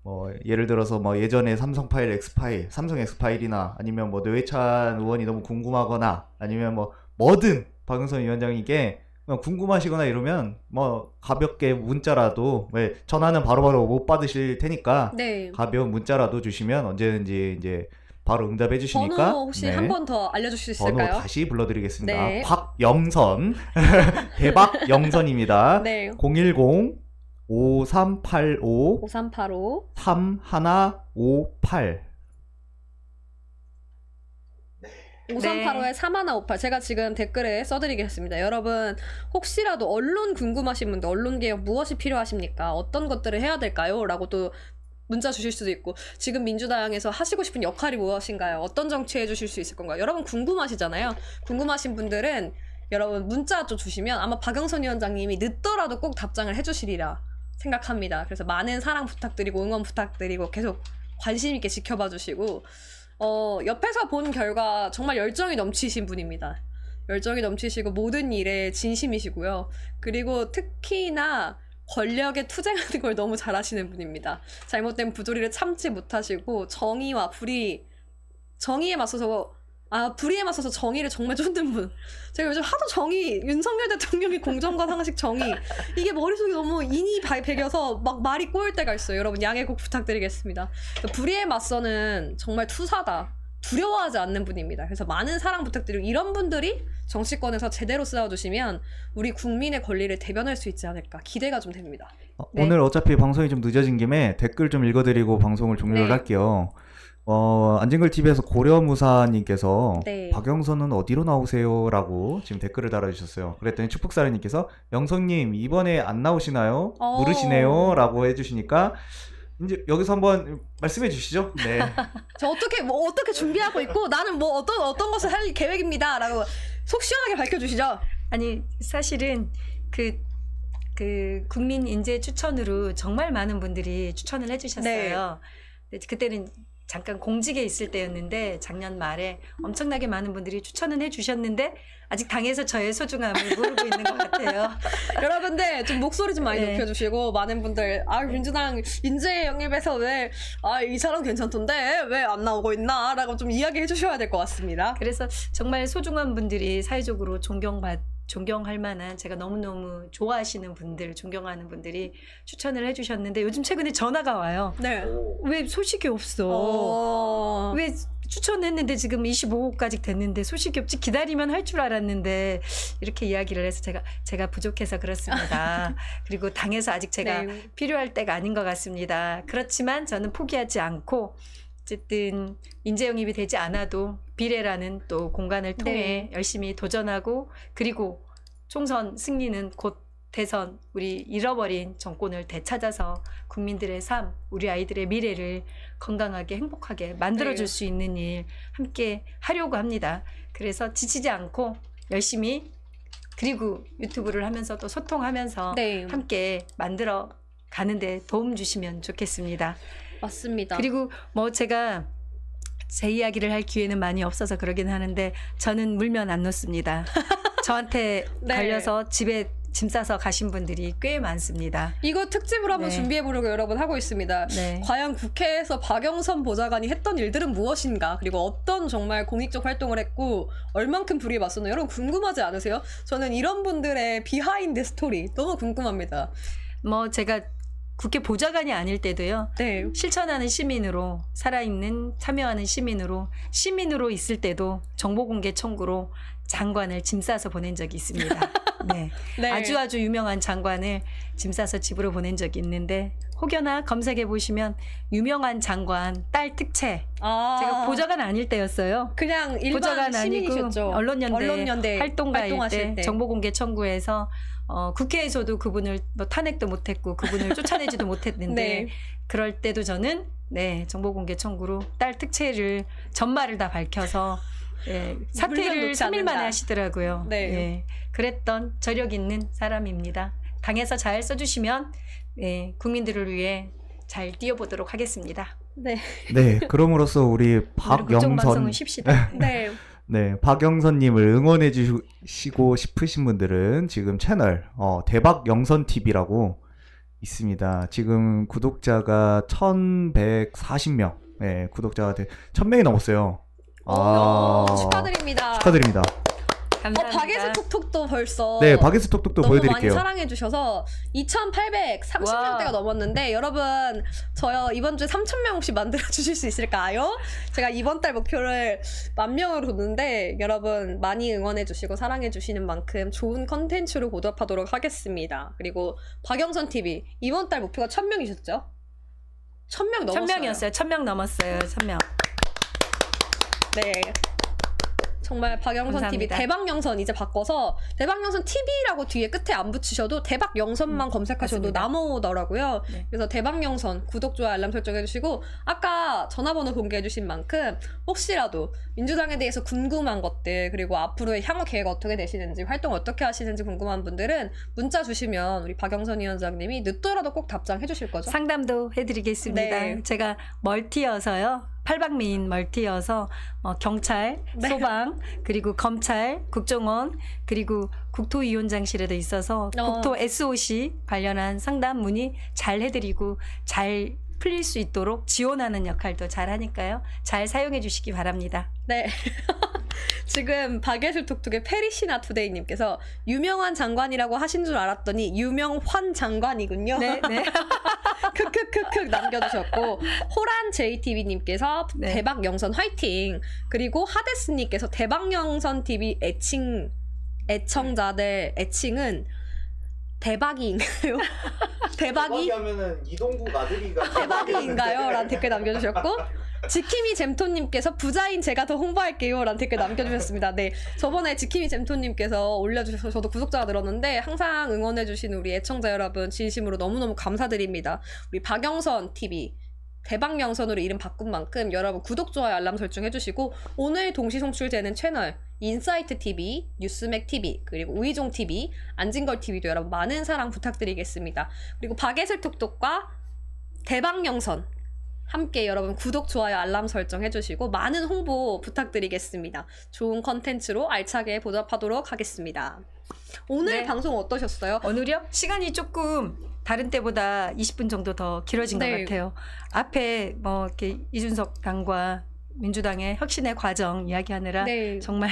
뭐 예를 들어서 뭐 예전에 삼성 엑스파일이나 아니면 뭐 노회찬 의원이 너무 궁금하거나 아니면 뭐 뭐든 박영선 위원장님께 궁금하시거나 이러면 뭐 가볍게 문자라도, 전화는 바로바로 못 받으실 테니까 가벼운 문자라도 주시면 언제든지 이제 바로 응답해 주시니까 번호 혹시 네. 한 번 더 알려주실 수 번호 있을까요? 다시 불러드리겠습니다. 네. 곽영선 대박영선입니다. 네. 010-5385 5385 3158 5385에 3158 제가 지금 댓글에 써드리겠습니다. 여러분 혹시라도 언론 궁금하신 분들 언론개혁 무엇이 필요하십니까? 어떤 것들을 해야 될까요? 라고 또 문자 주실 수도 있고 지금 민주당에서 하시고 싶은 역할이 무엇인가요? 어떤 정치 해주실 수 있을 건가요? 여러분 궁금하시잖아요. 궁금하신 분들은 여러분 문자 좀 주시면 아마 박영선 위원장님이 늦더라도 꼭 답장을 해주시리라 생각합니다. 그래서 많은 사랑 부탁드리고 응원 부탁드리고 계속 관심 있게 지켜봐 주시고 옆에서 본 결과 정말 열정이 넘치신 분입니다. 열정이 넘치시고 모든 일에 진심이시고요. 그리고 특히나 권력에 투쟁하는 걸 너무 잘하시는 분입니다. 잘못된 부조리를 참지 못하시고 정의와 불의에 맞서서 정의를 정말 쫓는 분. 제가 요즘 하도 윤석열 대통령이 공정과 상식 정의 이게 머릿속에 너무 인이 배겨서 막 말이 꼬일 때가 있어요. 여러분 양해 꼭 부탁드리겠습니다. 불의에 맞서는 정말 투사다. 두려워하지 않는 분입니다. 그래서 많은 사랑 부탁드리고 이런 분들이 정치권에서 제대로 싸워주시면 우리 국민의 권리를 대변할 수 있지 않을까 기대가 좀 됩니다. 네. 오늘 어차피 방송이 좀 늦어진 김에 댓글 좀 읽어드리고 방송을 종료를 네. 할게요. 안진걸TV에서 고려무사님께서 네. 박영선은 어디로 나오세요? 라고 지금 댓글을 달아주셨어요. 그랬더니 축복사례님께서 영선님 이번에 안 나오시나요? 모르시네요? 라고 해주시니까 이제 여기서 한번 말씀해 주시죠. 네. 저 어떻게 준비하고 있고 나는 뭐 어떤 것을 할 계획입니다. 라고 속 시원하게 밝혀주시죠. 아니 사실은 그 국민 인재 추천으로 정말 많은 분들이 추천을 해주셨어요. 네. 그때는 잠깐 공직에 있을 때였는데 작년 말에 엄청나게 많은 분들이 추천은 해주셨는데 아직 당에서 저의 소중함을 모르고 있는 것 같아요. 여러분들 좀 목소리 좀 많이 네. 높여주시고 많은 분들 민주당 인재 영입에서 왜 이 사람 괜찮던데 왜 안 나오고 있나 라고 좀 이야기해 주셔야 될 것 같습니다. 그래서 정말 소중한 분들이 사회적으로 존경할 만한 제가 너무너무 좋아하시는 분들, 존경하는 분들이 추천을 해주셨는데 요즘 최근에 전화가 와요. 네. 왜 소식이 없어? 왜 추천했는데 지금 25호까지 됐는데 소식이 없지? 기다리면 할 줄 알았는데 이렇게 이야기를 해서 제가 부족해서 그렇습니다. 그리고 당에서 아직 제가 네. 필요할 때가 아닌 것 같습니다. 그렇지만 저는 포기하지 않고 어쨌든 인재 영입이 되지 않아도 비례라는 또 공간을 통해 네. 열심히 도전하고 그리고 총선 승리는 곧 대선 우리 잃어버린 정권을 되찾아서 국민들의 삶, 우리 아이들의 미래를 건강하게 행복하게 만들어줄 네. 수 있는 일 함께 하려고 합니다. 그래서 지치지 않고 열심히 그리고 유튜브를 하면서 또 소통하면서 네. 함께 만들어 가는데 도움 주시면 좋겠습니다. 맞습니다. 그리고 뭐 제가 제 이야기를 할 기회는 많이 없어서 그러긴 하는데 저는 물면 안 놓습니다. 저한테 네. 걸려서 집에 짐 싸서 가신 분들이 꽤 많습니다. 이거 특집으로 한번 네. 준비해보려고 여러분 하고 있습니다. 네. 과연 국회에서 박영선 보좌관이 했던 일들은 무엇인가? 그리고 어떤 정말 공익적 활동을 했고 얼만큼 불이에 맞섰나? 여러분 궁금하지 않으세요? 저는 이런 분들의 비하인드 스토리 너무 궁금합니다. 뭐 제가 국회 보좌관이 아닐 때도요. 네. 실천하는 시민으로 살아있는 참여하는 시민으로 있을 때도 정보공개 청구로 장관을 짐 싸서 보낸 적이 있습니다. 네. 네. 아주 유명한 장관을 짐 싸서 집으로 보낸 적이 있는데 혹여나 검색해 보시면 유명한 장관 딸 특채 제가 보좌관 아닐 때였어요. 그냥 일반 보좌관 아니고 시민이셨죠. 언론연대 활동가일 활동하실 때 정보공개 청구해서 국회에서도 그분을 뭐 탄핵도 못했고 그분을 쫓아내지도 못했는데 네. 그럴 때도 저는 정보공개 청구로 딸 특채를 전말을 다 밝혀서 사퇴를 놓지 3일 만에 않는다. 하시더라고요. 네. 예, 그랬던 저력 있는 사람입니다. 당에서 잘 써주시면 국민들을 위해 잘 뛰어보도록 하겠습니다. 네. 네, 그럼으로써 우리 국정방송은 박영선 쉽시다. 네. 네, 박영선님을 응원해 주시고 싶으신 분들은 지금 채널 대박영선TV라고 있습니다. 지금 구독자가 1140명, 구독자가 1000명이 넘었어요. 축하드립니다. 축하드립니다. 감사합니다. 바게트 톡톡도 벌써 네, 바게트 톡톡도 너무 많이 보여드릴게요. 사랑해주셔서 2,830명대가 와. 넘었는데 여러분 저요 이번 주에 3,000명 혹시 만들어주실 수 있을까요? 제가 이번 달 목표를 10,000명으로 뒀는데 여러분 많이 응원해주시고 사랑해주시는 만큼 좋은 컨텐츠로 보답하도록 하겠습니다. 그리고 박영선 TV 이번 달 목표가 1,000명이셨죠? 1,000명 넘었어요. 1,000명이었어요. 1,000명 넘었어요. 1,000명. 네. 정말 박영선 TV 감사합니다. 대박영선 이제 바꿔서 대박영선 TV라고 뒤에 끝에 안 붙이셔도 대박영선만 검색하셔도 맞습니다. 나오더라고요. 네. 그래서 대박영선 구독, 좋아요, 알람 설정해주시고 아까 전화번호 공개해주신 만큼 혹시라도 민주당에 대해서 궁금한 것들 그리고 앞으로의 향후 계획 어떻게 되시는지 활동 어떻게 하시는지 궁금한 분들은 문자 주시면 우리 박영선 위원장님이 늦더라도 꼭 답장해 주실 거죠? 상담도 해드리겠습니다. 네. 제가 멀티여서요. 팔방미인 멀티여서 경찰, 네. 소방, 그리고 검찰, 국정원, 그리고 국토위원장실에도 있어서 국토 SOC 관련한 상담 문의 잘 해드리고 잘 풀릴 수 있도록 지원하는 역할도 잘 하니까요. 잘 사용해 주시기 바랍니다. 네. 지금 박예슬 톡톡의 페리시나 투데이님께서 유명한 장관이라고 하신 줄 알았더니 유명환 장관이군요. 네, 네. 크크크크 남겨주셨고 호란 JTV님께서 네. 대박 영선 화이팅. 그리고 하데스님께서 대박 영선 TV 애청자들 애칭은 대박이인가요? 대박이? 하면은 이동국 아들이가 대박이인가요? 라는 댓글 남겨주셨고 지킴이 잼토님께서 부자인 제가 더 홍보할게요 라는 댓글 남겨주셨습니다. 네, 저번에 지킴이 잼토님께서 올려주셔서 저도 구독자가 늘었는데 항상 응원해주시는 우리 애청자 여러분 진심으로 너무너무 감사드립니다. 우리 박영선 TV 대박영선으로 이름 바꾼 만큼 여러분 구독, 좋아요, 알람 설정해주시고 오늘 동시 송출되는 채널 인사이트 TV, 뉴스맥 TV, 그리고 우이종 TV, 안진걸 TV도 여러분 많은 사랑 부탁드리겠습니다. 그리고 박예슬 톡톡과 대박영선 함께 여러분 구독, 좋아요, 알람 설정 해주시고 많은 홍보 부탁드리겠습니다. 좋은 컨텐츠로 알차게 보답하도록 하겠습니다. 오늘 네. 방송 어떠셨어요? 오늘요? 시간이 조금 다른 때보다 20분 정도 더 길어진 네. 것 같아요. 앞에 뭐 이렇게 이준석 당과 민주당의 혁신의 과정 이야기하느라 네. 정말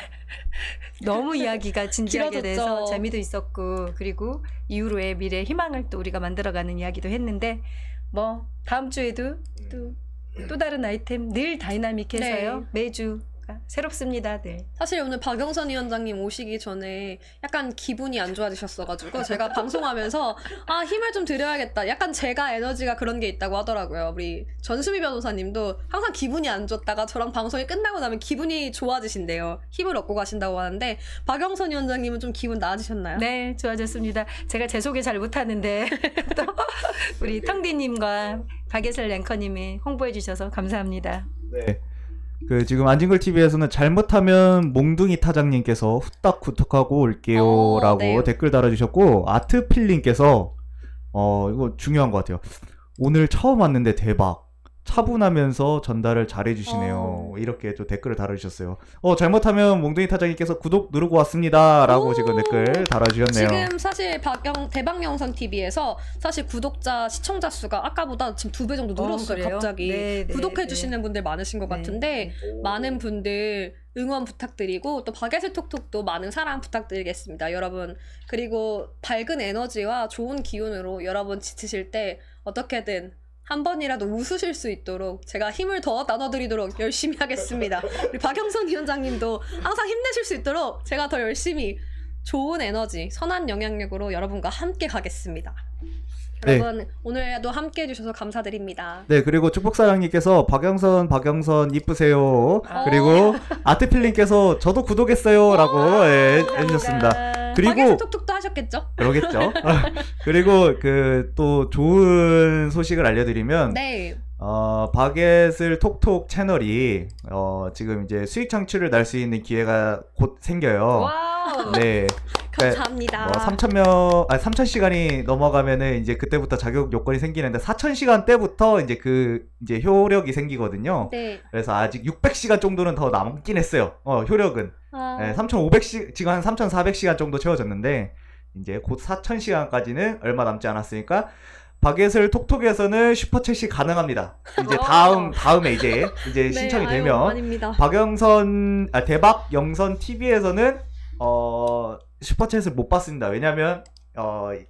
너무 이야기가 진지하게 길어졌죠. 돼서 재미도 있었고 그리고 이후로의 미래 희망을 또 우리가 만들어가는 이야기도 했는데 뭐 다음 주에도 또 다른 아이템 늘 다이나믹해서요. 네. 매주 새롭습니다. 네. 사실 오늘 박영선 위원장님 오시기 전에 약간 기분이 안 좋아지셨어가지고 제가 방송하면서 아 힘을 좀 드려야겠다. 약간 제가 에너지가 그런 게 있다고 하더라고요. 우리 전수미 변호사님도 항상 기분이 안 좋다가 저랑 방송이 끝나고 나면 기분이 좋아지신대요. 힘을 얻고 가신다고 하는데 박영선 위원장님은 좀 기분 나아지셨나요? 네, 좋아졌습니다. 제가 제 소개 잘 못하는데 또 우리 텅디님과 박예슬 앵커님이 홍보해 주셔서 감사합니다. 네. 그 지금 안진걸 TV에서는 잘못하면 몽둥이 타장님께서 후딱 구독하고 올게요라고 네. 댓글 달아주셨고 아트필님께서 이거 중요한 것 같아요. 오늘 처음 왔는데 대박. 차분하면서 전달을 잘해주시네요. 이렇게 또 댓글을 달아주셨어요. 잘못하면 몽둥이 타장님께서 구독 누르고 왔습니다라고 지금 댓글 달아주셨네요. 지금 사실 대박영선 TV에서 사실 구독자 시청자 수가 아까보다 지금 2배 정도 늘었어요. 그래요? 갑자기 네, 네, 구독해주시는 분들 많으신 것 네, 같은데 많은 분들 응원 부탁드리고 또 박예슬 톡톡도 많은 사랑 부탁드리겠습니다. 여러분 그리고 밝은 에너지와 좋은 기운으로 여러분 지치실 때 어떻게든 한 번이라도 웃으실 수 있도록 제가 힘을 더 나눠드리도록 열심히 하겠습니다. 우리 박영선 위원장님도 항상 힘내실 수 있도록 제가 더 열심히 좋은 에너지, 선한 영향력으로 여러분과 함께 가겠습니다. 네. 여러분 오늘도 함께 해주셔서 감사드립니다. 네, 그리고 축복사랑님께서 박영선 이쁘세요. 그리고 아트필님께서 저도 구독했어요라고 해주셨습니다. 그리고 박예슬 톡톡도 하셨겠죠? 그러겠죠. 그리고 그 또 좋은 소식을 알려드리면 네. 박예슬 톡톡 채널이 지금 이제 수익 창출을 날 수 있는 기회가 곧 생겨요. 와우. 네. 감사합니다. 3,000시간이 넘어가면은 이제 그때부터 자격 요건이 생기는데 4,000시간 때부터 이제 이제 효력이 생기거든요. 네. 그래서 아직 600시간 정도는 더 남긴 했어요. 효력은. 네, 3,500시간, 지금 한 3,400시간 정도 채워졌는데 이제 곧 4,000시간까지는 얼마 남지 않았으니까 박예슬 톡톡에서는 슈퍼챗이 가능합니다. 이제 다음에 이제 신청이 네, 되면 아닙니다. 대박 영선 TV에서는 슈퍼챗을 못 받습니다. 왜냐면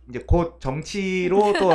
이제 곧 정치로 또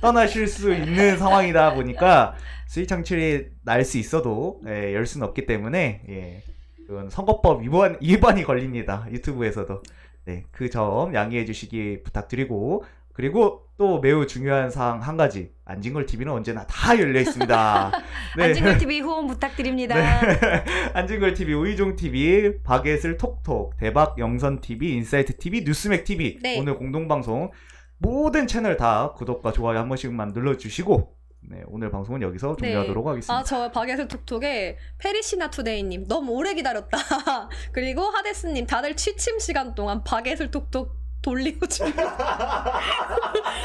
떠나실 수 있는 상황이다 보니까 수익 창출이 날 수 있어도 열 수는 없기 때문에 그건 선거법 위반이 걸립니다. 유튜브에서도. 네, 그 점 양해해 주시기 부탁드리고, 그리고 또 매우 중요한 사항 한 가지, 안진걸 TV는 언제나 다 열려 있습니다. 네. 안진걸 TV 후원 부탁드립니다. 네. 안진걸 TV, 우이종 TV, 박예슬 톡톡, 대박 영선 TV, 인사이트 TV, 뉴스맥 TV 네. 오늘 공동 방송 모든 채널 다 구독과 좋아요 한 번씩만 눌러주시고. 네, 오늘 방송은 여기서 종료하도록 하겠습니다. 저 박예슬 톡톡에 페리시나 투데이님 너무 오래 기다렸다. 그리고 하데스님 다들 취침 시간 동안 박예슬 톡톡 돌리고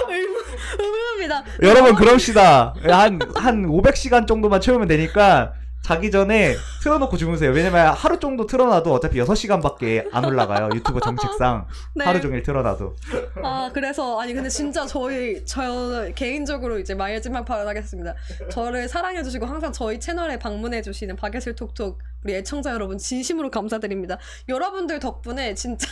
의무입니다. 여러분 그럽시다. 한 500시간 정도만 채우면 되니까 자기 전에 틀어놓고 주무세요. 왜냐면 하루 정도 틀어놔도 어차피 6시간밖에 안 올라가요. 유튜브 정책상. 네. 하루 종일 틀어놔도. 그래서 근데 진짜 저 개인적으로 이제 마지막 발언하겠습니다. 저를 사랑해주시고 항상 저희 채널에 방문해주시는 박예슬 톡톡 우리 애청자 여러분 진심으로 감사드립니다. 여러분들 덕분에 진짜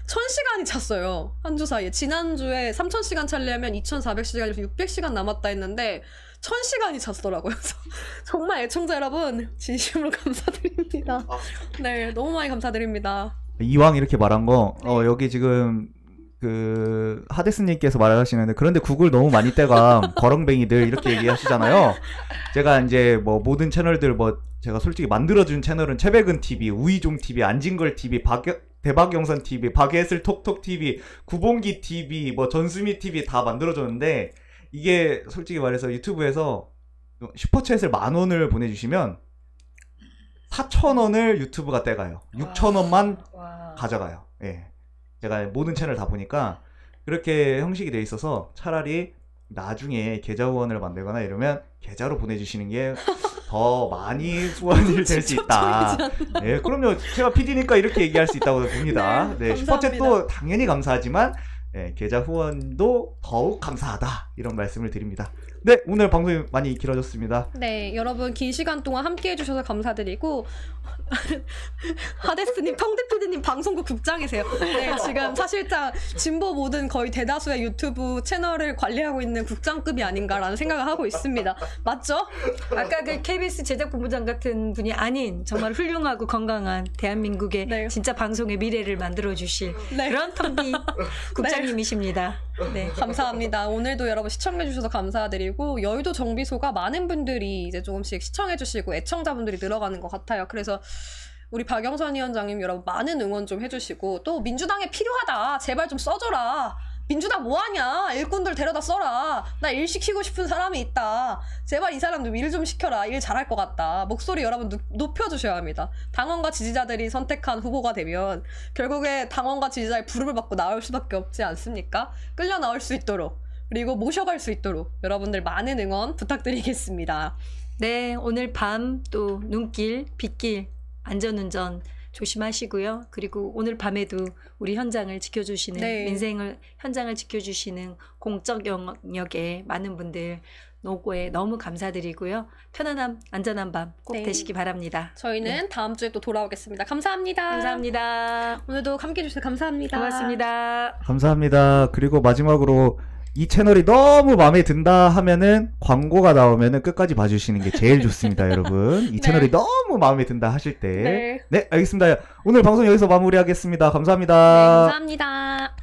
1000시간이 찼어요. 한 주 사이에. 지난주에 3000시간 차려면 2400시간에서 600시간 남았다 했는데 1000시간이 찼더라고요. 그래서 정말 애청자 여러분 진심으로 감사드립니다. 네, 너무 많이 감사드립니다. 이왕 이렇게 말한 거 여기 지금 그 하데스님께서 말하시는데, 그런데 구글 너무 많이 떼가 거렁뱅이들 이렇게 얘기하시잖아요. 제가 이제 뭐 모든 채널들 제가 솔직히 만들어준 채널은 최백은 TV, 우이종 TV, 안진걸 TV, 대박영선 TV, 박예슬 톡톡 TV, 구봉기 TV, 전수미 TV 다 만들어줬는데, 이게 솔직히 말해서 유튜브에서 슈퍼챗을 10,000원을 보내주시면 4,000원을 유튜브가 떼가요. 6,000원만 가져가요. 예. 제가 모든 채널 다 보니까 그렇게 형식이 돼 있어서 차라리 나중에 계좌 후원을 만들거나 이러면 계좌로 보내주시는 게 더 많이 후원이 될 수 있다. 네, 그럼요. 제가 PD니까 이렇게 얘기할 수 있다고 봅니다. 네, 슈퍼챗도 당연히 감사하지만 계좌 후원도 더욱 감사하다, 이런 말씀을 드립니다. 네, 오늘 방송이 많이 길어졌습니다. 네, 여러분 긴 시간 동안 함께 해주셔서 감사드리고, 하데스님, 텅대피디님 방송국 국장이세요. 네, 지금 사실상 진보 모든 거의 대다수의 유튜브 채널을 관리하고 있는 국장급이 아닌가라는 생각을 하고 있습니다. 맞죠? 아까 그 KBS 제작본부장 같은 분이 아닌 정말 훌륭하고 건강한 대한민국의 진짜 방송의 미래를 만들어주실 그런 텅비 국장님이십니다. 네, 감사합니다. 오늘도 여러분 시청해주셔서 감사드리고, 여의도 정비소가 많은 분들이 이제 조금씩 시청해주시고 애청자분들이 늘어가는 것 같아요. 그래서 우리 박영선 위원장님 여러분 많은 응원 좀 해주시고, 또 민주당에 필요하다, 제발 좀 써줘라. 민주당 뭐하냐, 일꾼들 데려다 써라. 나 일 시키고 싶은 사람이 있다. 제발 이 사람들 일 좀 시켜라. 일 잘할 것 같다. 목소리 여러분 높여주셔야 합니다. 당원과 지지자들이 선택한 후보가 되면 결국에 당원과 지지자의 부름을 받고 나올 수밖에 없지 않습니까? 끌려 나올 수 있도록, 그리고 모셔갈 수 있도록 여러분들 많은 응원 부탁드리겠습니다. 네, 오늘 밤 또 눈길, 빗길, 안전운전 조심하시고요. 그리고 오늘 밤에도 우리 현장을 지켜주시는, 현장을 지켜주시는 공적 영역에 많은 분들 노고에 너무 감사드리고요. 편안한 안전한 밤 꼭 되시기 바랍니다. 저희는 다음 주에 또 돌아오겠습니다. 감사합니다. 감사합니다. 오늘도 함께 해주셔서 감사합니다. 고맙습니다. 감사합니다. 그리고 마지막으로 이 채널이 너무 마음에 든다 하면은 광고가 나오면은 끝까지 봐주시는 게 제일 좋습니다, 여러분. 이 채널이 너무 마음에 든다 하실 때. 네, 알겠습니다. 오늘 방송 여기서 마무리하겠습니다. 감사합니다. 감사합니다.